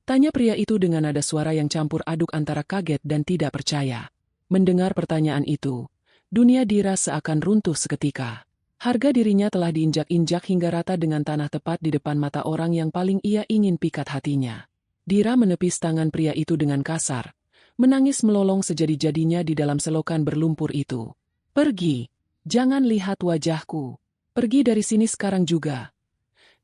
Tanya pria itu dengan nada suara yang campur aduk antara kaget dan tidak percaya. Mendengar pertanyaan itu, dunia Dira seakan runtuh seketika. Harga dirinya telah diinjak-injak hingga rata dengan tanah tepat di depan mata orang yang paling ia ingin pikat hatinya. Dira menepis tangan pria itu dengan kasar, menangis melolong sejadi-jadinya di dalam selokan berlumpur itu. "Pergi! Jangan lihat wajahku! Pergi dari sini sekarang juga!"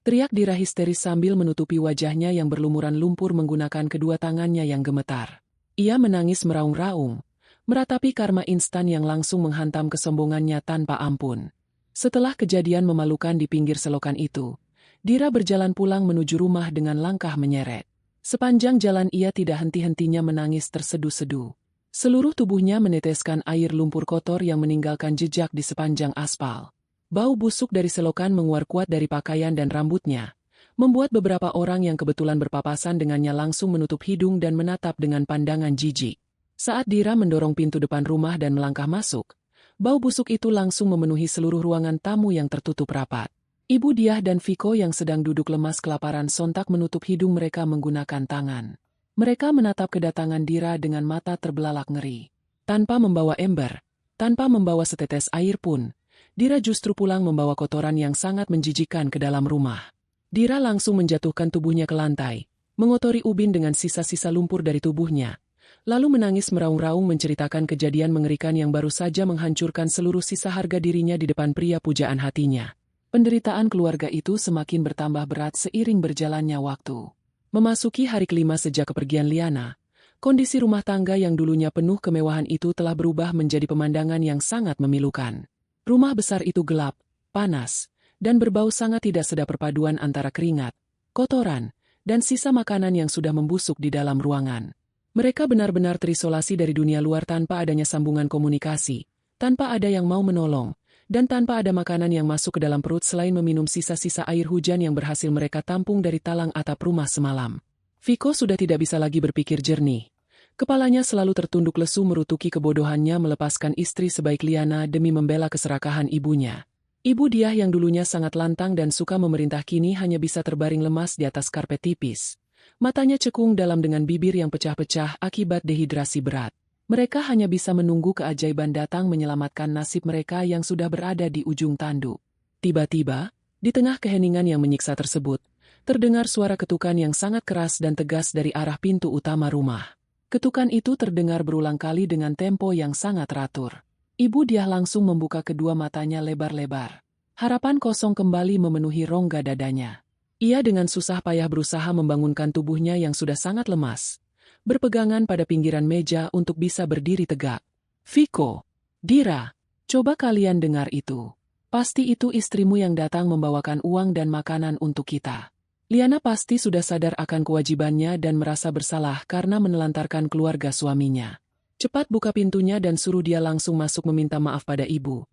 Teriak Dira histeris sambil menutupi wajahnya yang berlumuran lumpur menggunakan kedua tangannya yang gemetar. Ia menangis meraung-raung, meratapi karma instan yang langsung menghantam kesombongannya tanpa ampun. Setelah kejadian memalukan di pinggir selokan itu, Dira berjalan pulang menuju rumah dengan langkah menyeret. Sepanjang jalan ia tidak henti-hentinya menangis terseduh-seduh. Seluruh tubuhnya meneteskan air lumpur kotor yang meninggalkan jejak di sepanjang aspal. Bau busuk dari selokan menguar kuat dari pakaian dan rambutnya, membuat beberapa orang yang kebetulan berpapasan dengannya langsung menutup hidung dan menatap dengan pandangan jijik. Saat Dira mendorong pintu depan rumah dan melangkah masuk, bau busuk itu langsung memenuhi seluruh ruangan tamu yang tertutup rapat. Ibu Diah dan Viko yang sedang duduk lemas kelaparan sontak menutup hidung mereka menggunakan tangan. Mereka menatap kedatangan Dira dengan mata terbelalak ngeri. Tanpa membawa ember, tanpa membawa setetes air pun, Dira justru pulang membawa kotoran yang sangat menjijikkan ke dalam rumah. Dira langsung menjatuhkan tubuhnya ke lantai, mengotori ubin dengan sisa-sisa lumpur dari tubuhnya, lalu menangis meraung-raung menceritakan kejadian mengerikan yang baru saja menghancurkan seluruh sisa harga dirinya di depan pria pujaan hatinya. Penderitaan keluarga itu semakin bertambah berat seiring berjalannya waktu. Memasuki hari kelima sejak kepergian Liana, kondisi rumah tangga yang dulunya penuh kemewahan itu telah berubah menjadi pemandangan yang sangat memilukan. Rumah besar itu gelap, panas, dan berbau sangat tidak sedap perpaduan antara keringat, kotoran, dan sisa makanan yang sudah membusuk di dalam ruangan. Mereka benar-benar terisolasi dari dunia luar tanpa adanya sambungan komunikasi, tanpa ada yang mau menolong, dan tanpa ada makanan yang masuk ke dalam perut selain meminum sisa-sisa air hujan yang berhasil mereka tampung dari talang atap rumah semalam. Viko sudah tidak bisa lagi berpikir jernih. Kepalanya selalu tertunduk lesu merutuki kebodohannya melepaskan istri sebaik Liana demi membela keserakahan ibunya. Ibu Diah yang dulunya sangat lantang dan suka memerintah kini hanya bisa terbaring lemas di atas karpet tipis. Matanya cekung dalam dengan bibir yang pecah-pecah akibat dehidrasi berat. Mereka hanya bisa menunggu keajaiban datang menyelamatkan nasib mereka yang sudah berada di ujung tanduk. Tiba-tiba, di tengah keheningan yang menyiksa tersebut, terdengar suara ketukan yang sangat keras dan tegas dari arah pintu utama rumah. Ketukan itu terdengar berulang kali dengan tempo yang sangat teratur. Ibu Diah langsung membuka kedua matanya lebar-lebar. Harapan kosong kembali memenuhi rongga dadanya. Ia dengan susah payah berusaha membangunkan tubuhnya yang sudah sangat lemas, berpegangan pada pinggiran meja untuk bisa berdiri tegak. "Viko, Dira, coba kalian dengar itu. Pasti itu istrimu yang datang membawakan uang dan makanan untuk kita." Liana pasti sudah sadar akan kewajibannya dan merasa bersalah karena menelantarkan keluarga suaminya. Cepat buka pintunya dan suruh dia langsung masuk meminta maaf pada ibu.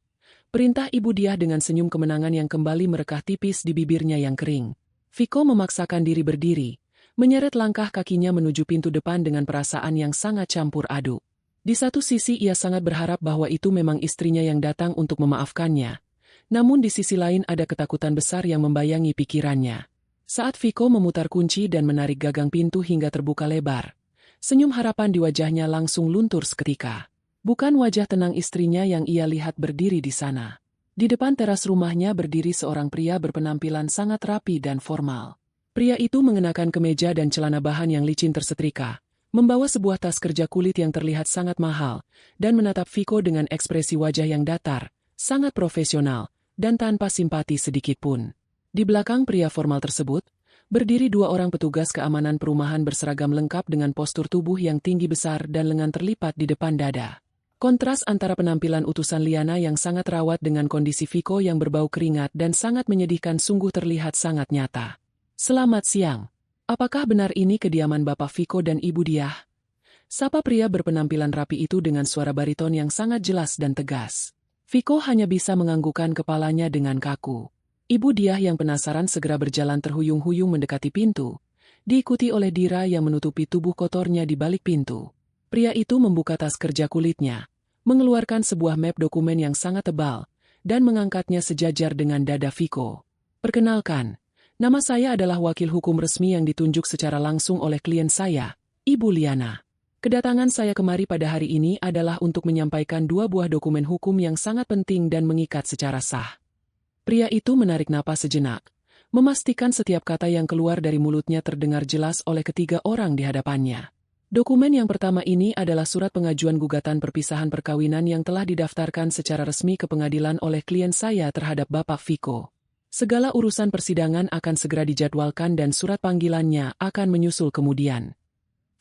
Perintah Ibu Diah dengan senyum kemenangan yang kembali merekah tipis di bibirnya yang kering. Viko memaksakan diri berdiri, menyeret langkah kakinya menuju pintu depan dengan perasaan yang sangat campur aduk. Di satu sisi ia sangat berharap bahwa itu memang istrinya yang datang untuk memaafkannya. Namun di sisi lain ada ketakutan besar yang membayangi pikirannya. Saat Viko memutar kunci dan menarik gagang pintu hingga terbuka lebar, senyum harapan di wajahnya langsung luntur seketika. Bukan wajah tenang istrinya yang ia lihat berdiri di sana. Di depan teras rumahnya berdiri seorang pria berpenampilan sangat rapi dan formal. Pria itu mengenakan kemeja dan celana bahan yang licin tersetrika, membawa sebuah tas kerja kulit yang terlihat sangat mahal, dan menatap Viko dengan ekspresi wajah yang datar, sangat profesional, dan tanpa simpati sedikitpun. Di belakang pria formal tersebut, berdiri dua orang petugas keamanan perumahan berseragam lengkap dengan postur tubuh yang tinggi besar dan lengan terlipat di depan dada. Kontras antara penampilan utusan Liana yang sangat rawat dengan kondisi Viko yang berbau keringat dan sangat menyedihkan sungguh terlihat sangat nyata. "Selamat siang. Apakah benar ini kediaman Bapak Viko dan Ibu Diah?" Sapa pria berpenampilan rapi itu dengan suara bariton yang sangat jelas dan tegas. Viko hanya bisa menganggukkan kepalanya dengan kaku. Ibu Diah yang penasaran segera berjalan terhuyung-huyung mendekati pintu, diikuti oleh Dira yang menutupi tubuh kotornya di balik pintu. Pria itu membuka tas kerja kulitnya, mengeluarkan sebuah map dokumen yang sangat tebal, dan mengangkatnya sejajar dengan dada Viko. "Perkenalkan, nama saya adalah wakil hukum resmi yang ditunjuk secara langsung oleh klien saya, Ibu Liana. Kedatangan saya kemari pada hari ini adalah untuk menyampaikan dua buah dokumen hukum yang sangat penting dan mengikat secara sah." Pria itu menarik napas sejenak, memastikan setiap kata yang keluar dari mulutnya terdengar jelas oleh ketiga orang di hadapannya. Dokumen yang pertama ini adalah surat pengajuan gugatan perpisahan perkawinan yang telah didaftarkan secara resmi ke pengadilan oleh klien saya terhadap Bapak Viko. Segala urusan persidangan akan segera dijadwalkan dan surat panggilannya akan menyusul kemudian.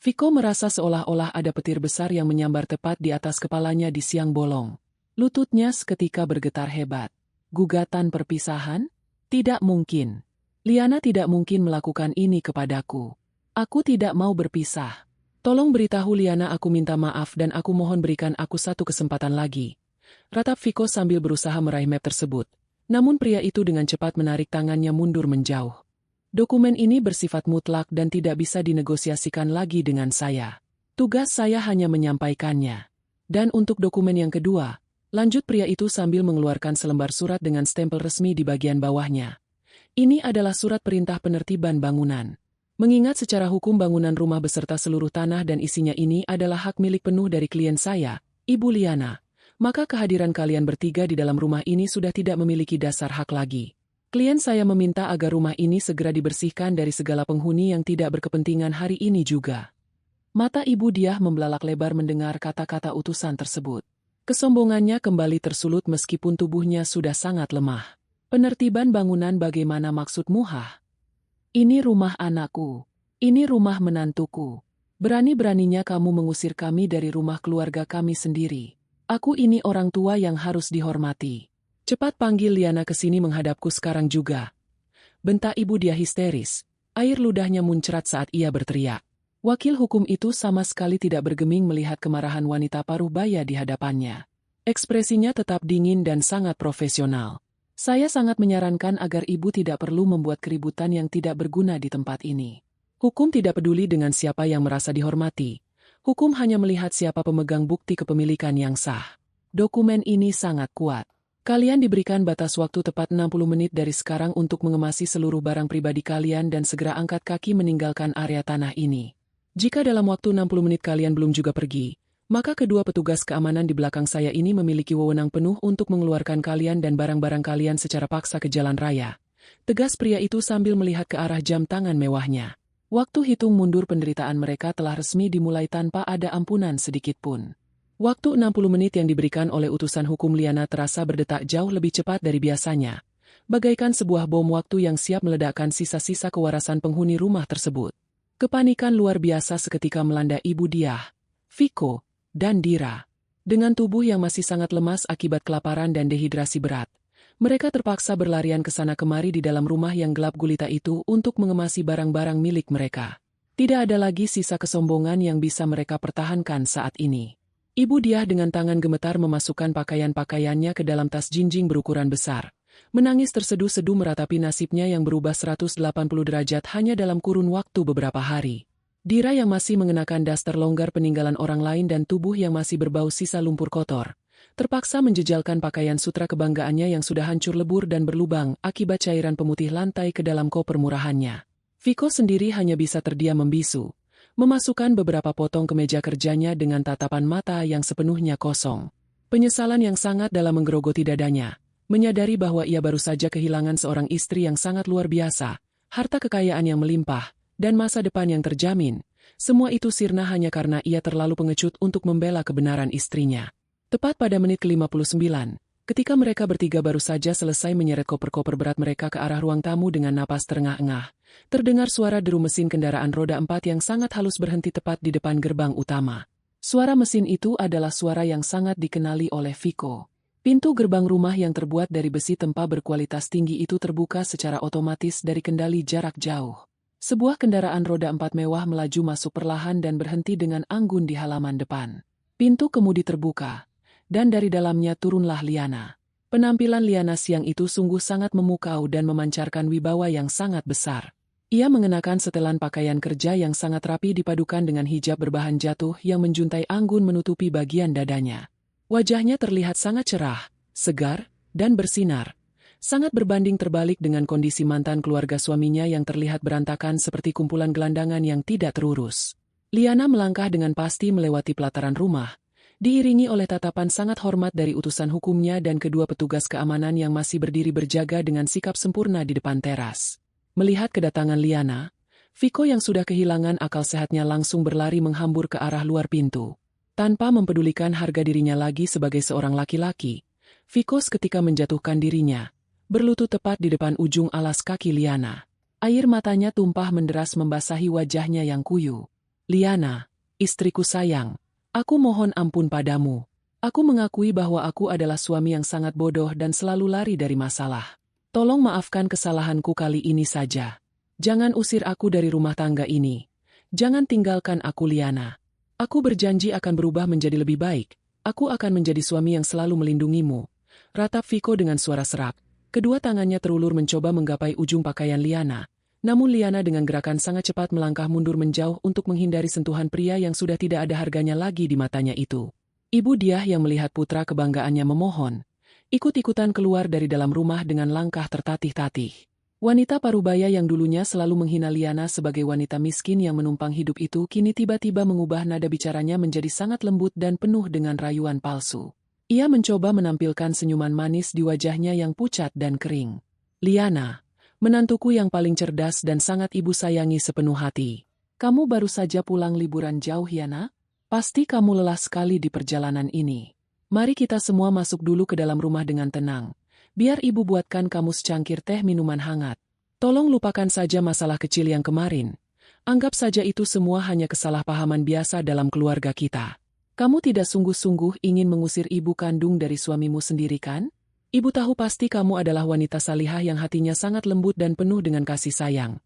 Viko merasa seolah-olah ada petir besar yang menyambar tepat di atas kepalanya di siang bolong. Lututnya seketika bergetar hebat. Gugatan perpisahan? Tidak mungkin. Liana tidak mungkin melakukan ini kepadaku. Aku tidak mau berpisah. Tolong beritahu Liana aku minta maaf dan aku mohon berikan aku satu kesempatan lagi. Ratap Viko sambil berusaha meraih map tersebut. Namun pria itu dengan cepat menarik tangannya mundur menjauh. "Dokumen ini bersifat mutlak dan tidak bisa dinegosiasikan lagi dengan saya. Tugas saya hanya menyampaikannya. Dan untuk dokumen yang kedua," lanjut pria itu sambil mengeluarkan selembar surat dengan stempel resmi di bagian bawahnya. "Ini adalah surat perintah penertiban bangunan. Mengingat secara hukum bangunan rumah beserta seluruh tanah dan isinya ini adalah hak milik penuh dari klien saya, Ibu Liana, maka kehadiran kalian bertiga di dalam rumah ini sudah tidak memiliki dasar hak lagi. Klien saya meminta agar rumah ini segera dibersihkan dari segala penghuni yang tidak berkepentingan hari ini juga." Mata Ibu Diah membelalak lebar mendengar kata-kata utusan tersebut. Kesombongannya kembali tersulut meskipun tubuhnya sudah sangat lemah. "Penertiban bangunan bagaimana maksudmu, Hah? Ini rumah anakku. Ini rumah menantuku. Berani-beraninya kamu mengusir kami dari rumah keluarga kami sendiri. Aku ini orang tua yang harus dihormati. Cepat panggil Liana ke sini menghadapku sekarang juga." Bentak Ibu Diah histeris. Air ludahnya muncrat saat ia berteriak. Wakil hukum itu sama sekali tidak bergeming melihat kemarahan wanita paruh baya di hadapannya. Ekspresinya tetap dingin dan sangat profesional. "Saya sangat menyarankan agar ibu tidak perlu membuat keributan yang tidak berguna di tempat ini. Hukum tidak peduli dengan siapa yang merasa dihormati. Hukum hanya melihat siapa pemegang bukti kepemilikan yang sah. Dokumen ini sangat kuat. Kalian diberikan batas waktu tepat 60 menit dari sekarang untuk mengemasi seluruh barang pribadi kalian dan segera angkat kaki meninggalkan area tanah ini. Jika dalam waktu 60 menit kalian belum juga pergi, maka kedua petugas keamanan di belakang saya ini memiliki wewenang penuh untuk mengeluarkan kalian dan barang-barang kalian secara paksa ke jalan raya." Tegas pria itu sambil melihat ke arah jam tangan mewahnya. Waktu hitung mundur penderitaan mereka telah resmi dimulai tanpa ada ampunan sedikitpun. Waktu 60 menit yang diberikan oleh utusan hukum Liana terasa berdetak jauh lebih cepat dari biasanya. Bagaikan sebuah bom waktu yang siap meledakkan sisa-sisa kewarasan penghuni rumah tersebut. Kepanikan luar biasa seketika melanda Ibu Diah, Viko, dan Dira. Dengan tubuh yang masih sangat lemas akibat kelaparan dan dehidrasi berat, mereka terpaksa berlarian ke sana kemari di dalam rumah yang gelap gulita itu untuk mengemasi barang-barang milik mereka. Tidak ada lagi sisa kesombongan yang bisa mereka pertahankan saat ini. Ibu Diah dengan tangan gemetar memasukkan pakaian-pakaiannya ke dalam tas jinjing berukuran besar. Menangis terseduh-seduh meratapi nasibnya yang berubah 180 derajat hanya dalam kurun waktu beberapa hari. Dira yang masih mengenakan daster longgar peninggalan orang lain dan tubuh yang masih berbau sisa lumpur kotor, terpaksa menjejalkan pakaian sutra kebanggaannya yang sudah hancur lebur dan berlubang akibat cairan pemutih lantai ke dalam koper murahannya. Viko sendiri hanya bisa terdiam membisu, memasukkan beberapa potong kemeja kerjanya dengan tatapan mata yang sepenuhnya kosong. Penyesalan yang sangat dalam menggerogoti dadanya, menyadari bahwa ia baru saja kehilangan seorang istri yang sangat luar biasa, harta kekayaan yang melimpah, dan masa depan yang terjamin. Semua itu sirna hanya karena ia terlalu pengecut untuk membela kebenaran istrinya. Tepat pada menit ke-59, ketika mereka bertiga baru saja selesai menyeret koper-koper berat mereka ke arah ruang tamu dengan napas terengah-engah, terdengar suara deru mesin kendaraan roda 4 yang sangat halus berhenti tepat di depan gerbang utama. Suara mesin itu adalah suara yang sangat dikenali oleh Viko. Pintu gerbang rumah yang terbuat dari besi tempa berkualitas tinggi itu terbuka secara otomatis dari kendali jarak jauh. Sebuah kendaraan roda 4 mewah melaju masuk perlahan dan berhenti dengan anggun di halaman depan. Pintu kemudi terbuka, dan dari dalamnya turunlah Liana. Penampilan Liana siang itu sungguh sangat memukau dan memancarkan wibawa yang sangat besar. Ia mengenakan setelan pakaian kerja yang sangat rapi dipadukan dengan hijab berbahan jatuh yang menjuntai anggun menutupi bagian dadanya. Wajahnya terlihat sangat cerah, segar, dan bersinar. Sangat berbanding terbalik dengan kondisi mantan keluarga suaminya yang terlihat berantakan seperti kumpulan gelandangan yang tidak terurus. Liana melangkah dengan pasti melewati pelataran rumah, diiringi oleh tatapan sangat hormat dari utusan hukumnya dan kedua petugas keamanan yang masih berdiri berjaga dengan sikap sempurna di depan teras. Melihat kedatangan Liana, Viko yang sudah kehilangan akal sehatnya langsung berlari menghambur ke arah luar pintu. Tanpa mempedulikan harga dirinya lagi sebagai seorang laki-laki, Viko seketika menjatuhkan dirinya, berlutut tepat di depan ujung alas kaki Liana. Air matanya tumpah menderas membasahi wajahnya yang kuyu. "Liana, istriku sayang, aku mohon ampun padamu. Aku mengakui bahwa aku adalah suami yang sangat bodoh dan selalu lari dari masalah. Tolong maafkan kesalahanku kali ini saja. Jangan usir aku dari rumah tangga ini. Jangan tinggalkan aku Liana. Aku berjanji akan berubah menjadi lebih baik. Aku akan menjadi suami yang selalu melindungimu." Ratap Viko dengan suara serak. Kedua tangannya terulur mencoba menggapai ujung pakaian Liana. Namun Liana dengan gerakan sangat cepat melangkah mundur menjauh untuk menghindari sentuhan pria yang sudah tidak ada harganya lagi di matanya itu. Ibu Diah yang melihat putra kebanggaannya memohon, ikut-ikutan keluar dari dalam rumah dengan langkah tertatih-tatih. Wanita parubaya yang dulunya selalu menghina Liana sebagai wanita miskin yang menumpang hidup itu kini tiba-tiba mengubah nada bicaranya menjadi sangat lembut dan penuh dengan rayuan palsu. Ia mencoba menampilkan senyuman manis di wajahnya yang pucat dan kering. "Liana, menantuku yang paling cerdas dan sangat ibu sayangi sepenuh hati. Kamu baru saja pulang liburan jauh ya nak? Pasti kamu lelah sekali di perjalanan ini. Mari kita semua masuk dulu ke dalam rumah dengan tenang. Biar ibu buatkan kamu secangkir teh minuman hangat. Tolong lupakan saja masalah kecil yang kemarin. Anggap saja itu semua hanya kesalahpahaman biasa dalam keluarga kita. Kamu tidak sungguh-sungguh ingin mengusir ibu kandung dari suamimu sendiri kan? Ibu tahu pasti kamu adalah wanita salihah yang hatinya sangat lembut dan penuh dengan kasih sayang."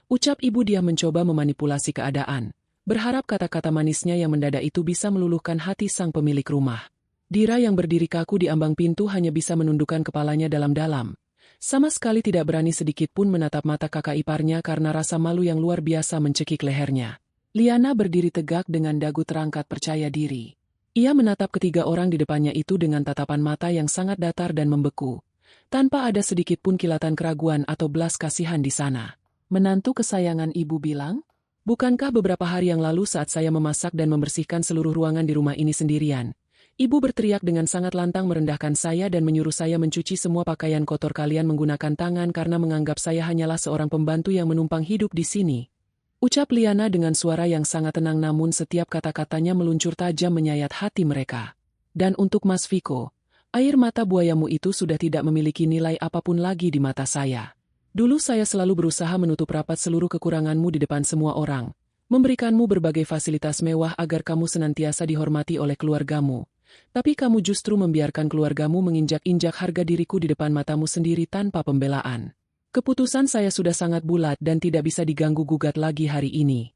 Ucap Ibu Diah mencoba memanipulasi keadaan, berharap kata-kata manisnya yang mendadak itu bisa meluluhkan hati sang pemilik rumah. Dira yang berdiri kaku di ambang pintu hanya bisa menundukkan kepalanya dalam-dalam. Sama sekali tidak berani sedikit pun menatap mata kakak iparnya karena rasa malu yang luar biasa mencekik lehernya. Liana berdiri tegak dengan dagu terangkat percaya diri. Ia menatap ketiga orang di depannya itu dengan tatapan mata yang sangat datar dan membeku, tanpa ada sedikit pun kilatan keraguan atau belas kasihan di sana. "Menantu kesayangan ibu bilang? Bukankah beberapa hari yang lalu saat saya memasak dan membersihkan seluruh ruangan di rumah ini sendirian, ibu berteriak dengan sangat lantang merendahkan saya dan menyuruh saya mencuci semua pakaian kotor kalian menggunakan tangan karena menganggap saya hanyalah seorang pembantu yang menumpang hidup di sini?" Ucap Liana dengan suara yang sangat tenang namun setiap kata-katanya meluncur tajam menyayat hati mereka. "Dan untuk Mas Viko, air mata buayamu itu sudah tidak memiliki nilai apapun lagi di mata saya. Dulu saya selalu berusaha menutup rapat seluruh kekuranganmu di depan semua orang, memberikanmu berbagai fasilitas mewah agar kamu senantiasa dihormati oleh keluargamu. Tapi kamu justru membiarkan keluargamu menginjak-injak harga diriku di depan matamu sendiri tanpa pembelaan. Keputusan saya sudah sangat bulat dan tidak bisa diganggu-gugat lagi hari ini."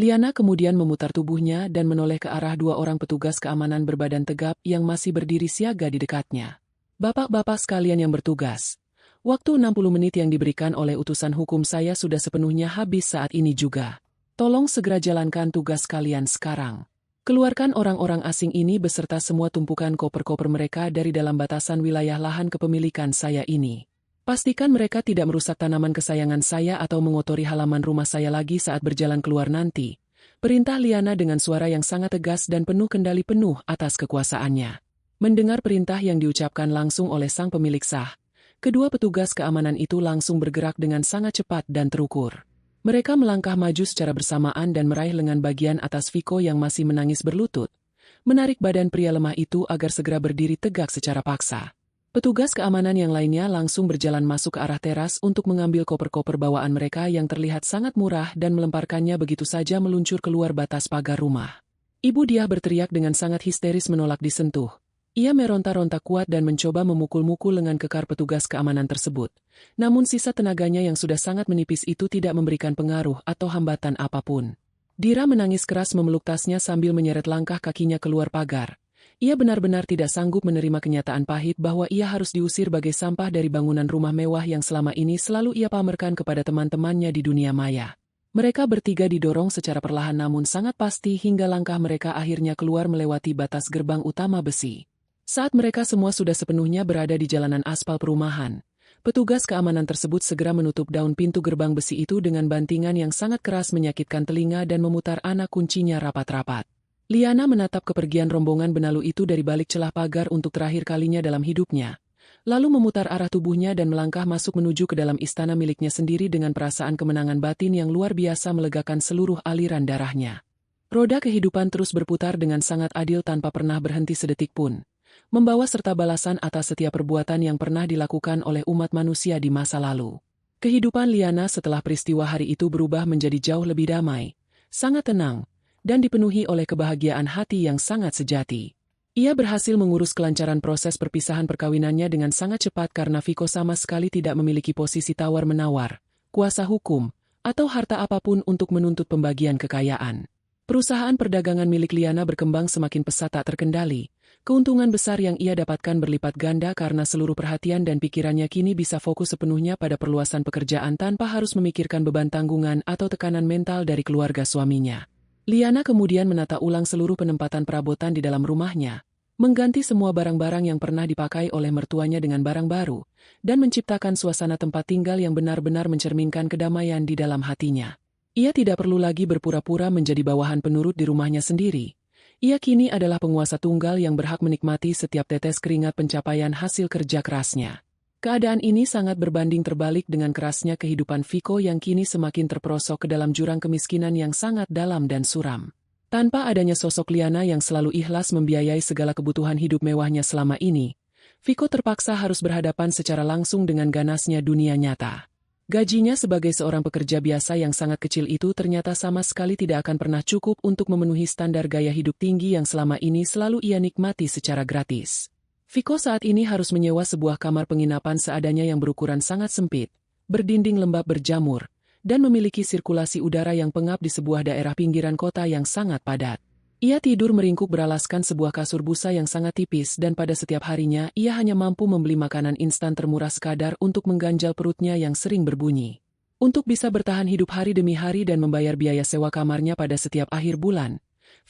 Liana kemudian memutar tubuhnya dan menoleh ke arah dua orang petugas keamanan berbadan tegap yang masih berdiri siaga di dekatnya. Bapak-bapak sekalian yang bertugas, waktu 60 menit yang diberikan oleh utusan hukum saya sudah sepenuhnya habis saat ini juga. Tolong segera jalankan tugas kalian sekarang. Keluarkan orang-orang asing ini beserta semua tumpukan koper-koper mereka dari dalam batasan wilayah lahan kepemilikan saya ini. Pastikan mereka tidak merusak tanaman kesayangan saya atau mengotori halaman rumah saya lagi saat berjalan keluar nanti. Perintah Liana dengan suara yang sangat tegas dan penuh kendali penuh atas kekuasaannya. Mendengar perintah yang diucapkan langsung oleh sang pemilik sah, kedua petugas keamanan itu langsung bergerak dengan sangat cepat dan terukur. Mereka melangkah maju secara bersamaan dan meraih lengan bagian atas Viko yang masih menangis berlutut, menarik badan pria lemah itu agar segera berdiri tegak secara paksa. Petugas keamanan yang lainnya langsung berjalan masuk ke arah teras untuk mengambil koper-koper bawaan mereka yang terlihat sangat murah dan melemparkannya begitu saja meluncur keluar batas pagar rumah. Ibu Diah berteriak dengan sangat histeris menolak disentuh. Ia meronta-ronta kuat dan mencoba memukul-mukul lengan kekar petugas keamanan tersebut. Namun sisa tenaganya yang sudah sangat menipis itu tidak memberikan pengaruh atau hambatan apapun. Dira menangis keras memeluk tasnya sambil menyeret langkah kakinya keluar pagar. Ia benar-benar tidak sanggup menerima kenyataan pahit bahwa ia harus diusir bagai sampah dari bangunan rumah mewah yang selama ini selalu ia pamerkan kepada teman-temannya di dunia maya. Mereka bertiga didorong secara perlahan namun sangat pasti hingga langkah mereka akhirnya keluar melewati batas gerbang utama besi. Saat mereka semua sudah sepenuhnya berada di jalanan aspal perumahan, petugas keamanan tersebut segera menutup daun pintu gerbang besi itu dengan bantingan yang sangat keras menyakitkan telinga dan memutar anak kuncinya rapat-rapat. Liana menatap kepergian rombongan benalu itu dari balik celah pagar untuk terakhir kalinya dalam hidupnya, lalu memutar arah tubuhnya dan melangkah masuk menuju ke dalam istana miliknya sendiri dengan perasaan kemenangan batin yang luar biasa melegakan seluruh aliran darahnya. Roda kehidupan terus berputar dengan sangat adil tanpa pernah berhenti sedetik pun, membawa serta balasan atas setiap perbuatan yang pernah dilakukan oleh umat manusia di masa lalu. Kehidupan Liana setelah peristiwa hari itu berubah menjadi jauh lebih damai, sangat tenang, dan dipenuhi oleh kebahagiaan hati yang sangat sejati. Ia berhasil mengurus kelancaran proses perpisahan perkawinannya dengan sangat cepat karena Viko sama sekali tidak memiliki posisi tawar-menawar, kuasa hukum, atau harta apapun untuk menuntut pembagian kekayaan. Perusahaan perdagangan milik Liana berkembang semakin pesat tak terkendali. Keuntungan besar yang ia dapatkan berlipat ganda karena seluruh perhatian dan pikirannya kini bisa fokus sepenuhnya pada perluasan pekerjaan tanpa harus memikirkan beban tanggungan atau tekanan mental dari keluarga suaminya. Liana kemudian menata ulang seluruh penempatan perabotan di dalam rumahnya, mengganti semua barang-barang yang pernah dipakai oleh mertuanya dengan barang baru, dan menciptakan suasana tempat tinggal yang benar-benar mencerminkan kedamaian di dalam hatinya. Ia tidak perlu lagi berpura-pura menjadi bawahan penurut di rumahnya sendiri. Ia kini adalah penguasa tunggal yang berhak menikmati setiap tetes keringat pencapaian hasil kerja kerasnya. Keadaan ini sangat berbanding terbalik dengan kerasnya kehidupan Viko yang kini semakin terperosok ke dalam jurang kemiskinan yang sangat dalam dan suram. Tanpa adanya sosok Liana yang selalu ikhlas membiayai segala kebutuhan hidup mewahnya selama ini, Viko terpaksa harus berhadapan secara langsung dengan ganasnya dunia nyata. Gajinya sebagai seorang pekerja biasa yang sangat kecil itu ternyata sama sekali tidak akan pernah cukup untuk memenuhi standar gaya hidup tinggi yang selama ini selalu ia nikmati secara gratis. Viko saat ini harus menyewa sebuah kamar penginapan seadanya yang berukuran sangat sempit, berdinding lembab berjamur, dan memiliki sirkulasi udara yang pengap di sebuah daerah pinggiran kota yang sangat padat. Ia tidur meringkuk beralaskan sebuah kasur busa yang sangat tipis dan pada setiap harinya ia hanya mampu membeli makanan instan termurah sekadar untuk mengganjal perutnya yang sering berbunyi. Untuk bisa bertahan hidup hari demi hari dan membayar biaya sewa kamarnya pada setiap akhir bulan,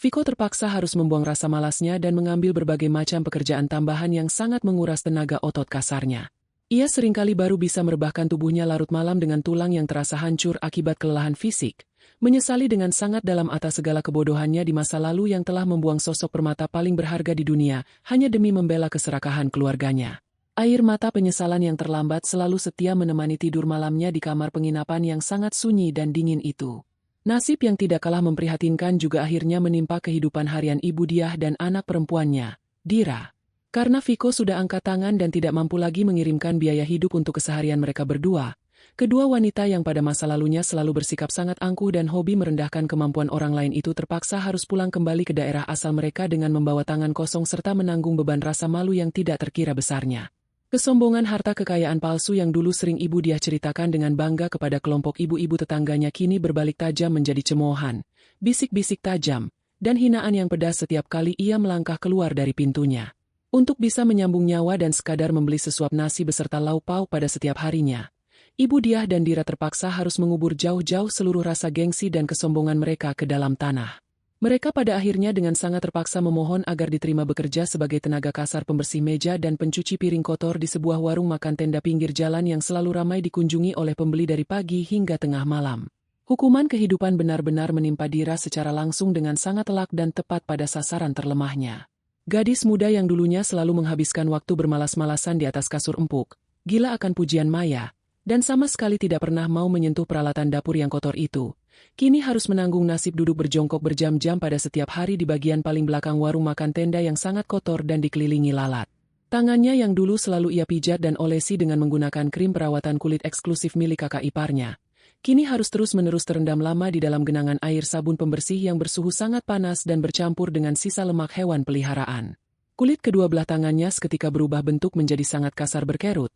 Viko terpaksa harus membuang rasa malasnya dan mengambil berbagai macam pekerjaan tambahan yang sangat menguras tenaga otot kasarnya. Ia seringkali baru bisa merebahkan tubuhnya larut malam dengan tulang yang terasa hancur akibat kelelahan fisik, menyesali dengan sangat dalam atas segala kebodohannya di masa lalu yang telah membuang sosok permata paling berharga di dunia, hanya demi membela keserakahan keluarganya. Air mata penyesalan yang terlambat selalu setia menemani tidur malamnya di kamar penginapan yang sangat sunyi dan dingin itu. Nasib yang tidak kalah memprihatinkan juga akhirnya menimpa kehidupan harian Ibu Diah dan anak perempuannya, Dira. Karena Viko sudah angkat tangan dan tidak mampu lagi mengirimkan biaya hidup untuk keseharian mereka berdua, kedua wanita yang pada masa lalunya selalu bersikap sangat angkuh dan hobi merendahkan kemampuan orang lain itu terpaksa harus pulang kembali ke daerah asal mereka dengan membawa tangan kosong serta menanggung beban rasa malu yang tidak terkira besarnya. Kesombongan harta kekayaan palsu yang dulu sering Ibu Diah ceritakan dengan bangga kepada kelompok ibu-ibu tetangganya kini berbalik tajam menjadi cemoohan, bisik-bisik tajam, dan hinaan yang pedas setiap kali ia melangkah keluar dari pintunya. Untuk bisa menyambung nyawa dan sekadar membeli sesuap nasi beserta lauk pauk pada setiap harinya, Ibu Diah dan Dira terpaksa harus mengubur jauh-jauh seluruh rasa gengsi dan kesombongan mereka ke dalam tanah. Mereka pada akhirnya dengan sangat terpaksa memohon agar diterima bekerja sebagai tenaga kasar pembersih meja dan pencuci piring kotor di sebuah warung makan tenda pinggir jalan yang selalu ramai dikunjungi oleh pembeli dari pagi hingga tengah malam. Hukuman kehidupan benar-benar menimpa Dira secara langsung dengan sangat telak dan tepat pada sasaran terlemahnya. Gadis muda yang dulunya selalu menghabiskan waktu bermalas-malasan di atas kasur empuk, gila akan pujian maya, dan sama sekali tidak pernah mau menyentuh peralatan dapur yang kotor itu, kini harus menanggung nasib duduk berjongkok berjam-jam pada setiap hari di bagian paling belakang warung makan tenda yang sangat kotor dan dikelilingi lalat. Tangannya yang dulu selalu ia pijat dan olesi dengan menggunakan krim perawatan kulit eksklusif milik kakak iparnya, kini harus terus-menerus terendam lama di dalam genangan air sabun pembersih yang bersuhu sangat panas dan bercampur dengan sisa lemak hewan peliharaan. Kulit kedua belah tangannya seketika berubah bentuk menjadi sangat kasar berkerut,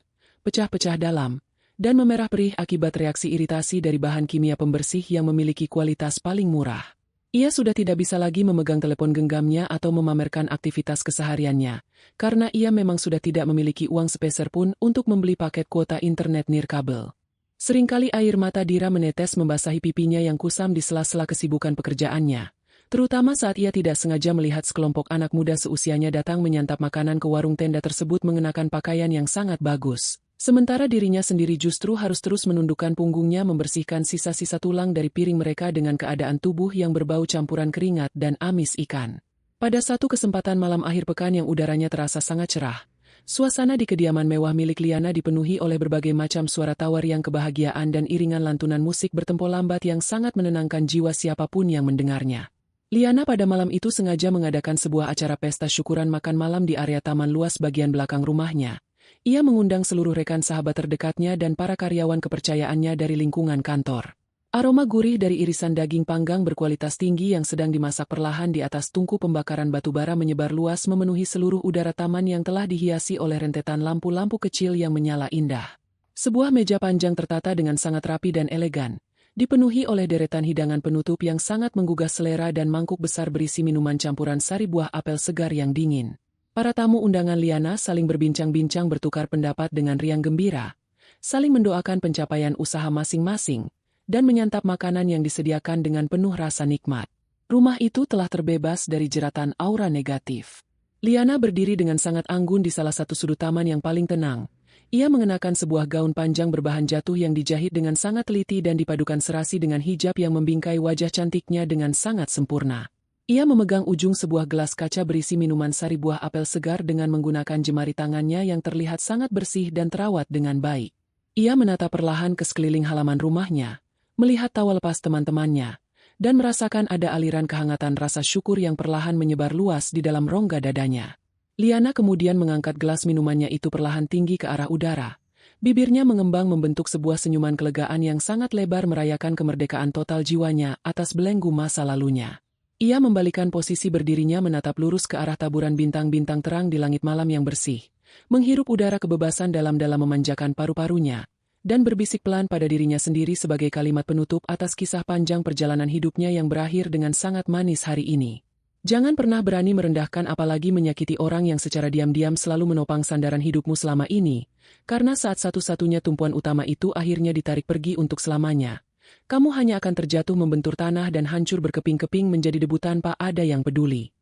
pecah-pecah dalam, dan memerah perih akibat reaksi iritasi dari bahan kimia pembersih yang memiliki kualitas paling murah. Ia sudah tidak bisa lagi memegang telepon genggamnya atau memamerkan aktivitas kesehariannya, karena ia memang sudah tidak memiliki uang sepeser pun untuk membeli paket kuota internet nirkabel. Seringkali air mata Dira menetes membasahi pipinya yang kusam di sela-sela kesibukan pekerjaannya, terutama saat ia tidak sengaja melihat sekelompok anak muda seusianya datang menyantap makanan ke warung tenda tersebut mengenakan pakaian yang sangat bagus. Sementara dirinya sendiri justru harus terus menundukkan punggungnya membersihkan sisa-sisa tulang dari piring mereka dengan keadaan tubuh yang berbau campuran keringat dan amis ikan. Pada satu kesempatan malam akhir pekan yang udaranya terasa sangat cerah, suasana di kediaman mewah milik Liana dipenuhi oleh berbagai macam suara tawar yang kebahagiaan dan iringan lantunan musik bertempo lambat yang sangat menenangkan jiwa siapapun yang mendengarnya. Liana pada malam itu sengaja mengadakan sebuah acara pesta syukuran makan malam di area taman luas bagian belakang rumahnya. Ia mengundang seluruh rekan sahabat terdekatnya dan para karyawan kepercayaannya dari lingkungan kantor. Aroma gurih dari irisan daging panggang berkualitas tinggi yang sedang dimasak perlahan di atas tungku pembakaran batubara menyebar luas memenuhi seluruh udara taman yang telah dihiasi oleh rentetan lampu-lampu kecil yang menyala indah. Sebuah meja panjang tertata dengan sangat rapi dan elegan, dipenuhi oleh deretan hidangan penutup yang sangat menggugah selera dan mangkuk besar berisi minuman campuran sari buah apel segar yang dingin. Para tamu undangan Liana saling berbincang-bincang bertukar pendapat dengan riang gembira, saling mendoakan pencapaian usaha masing-masing, dan menyantap makanan yang disediakan dengan penuh rasa nikmat. Rumah itu telah terbebas dari jeratan aura negatif. Liana berdiri dengan sangat anggun di salah satu sudut taman yang paling tenang. Ia mengenakan sebuah gaun panjang berbahan jatuh yang dijahit dengan sangat teliti dan dipadukan serasi dengan hijab yang membingkai wajah cantiknya dengan sangat sempurna. Ia memegang ujung sebuah gelas kaca berisi minuman sari buah apel segar dengan menggunakan jemari tangannya yang terlihat sangat bersih dan terawat dengan baik. Ia menatap perlahan ke sekeliling halaman rumahnya, melihat tawa lepas teman-temannya, dan merasakan ada aliran kehangatan rasa syukur yang perlahan menyebar luas di dalam rongga dadanya. Liana kemudian mengangkat gelas minumannya itu perlahan tinggi ke arah udara. Bibirnya mengembang membentuk sebuah senyuman kelegaan yang sangat lebar merayakan kemerdekaan total jiwanya atas belenggu masa lalunya. Ia membalikan posisi berdirinya menatap lurus ke arah taburan bintang-bintang terang di langit malam yang bersih, menghirup udara kebebasan dalam-dalam memanjakan paru-parunya, dan berbisik pelan pada dirinya sendiri sebagai kalimat penutup atas kisah panjang perjalanan hidupnya yang berakhir dengan sangat manis hari ini. Jangan pernah berani merendahkan apalagi menyakiti orang yang secara diam-diam selalu menopang sandaran hidupmu selama ini, karena saat satu-satunya tumpuan utama itu akhirnya ditarik pergi untuk selamanya. Kamu hanya akan terjatuh membentur tanah dan hancur berkeping-keping menjadi debu tanpa ada yang peduli.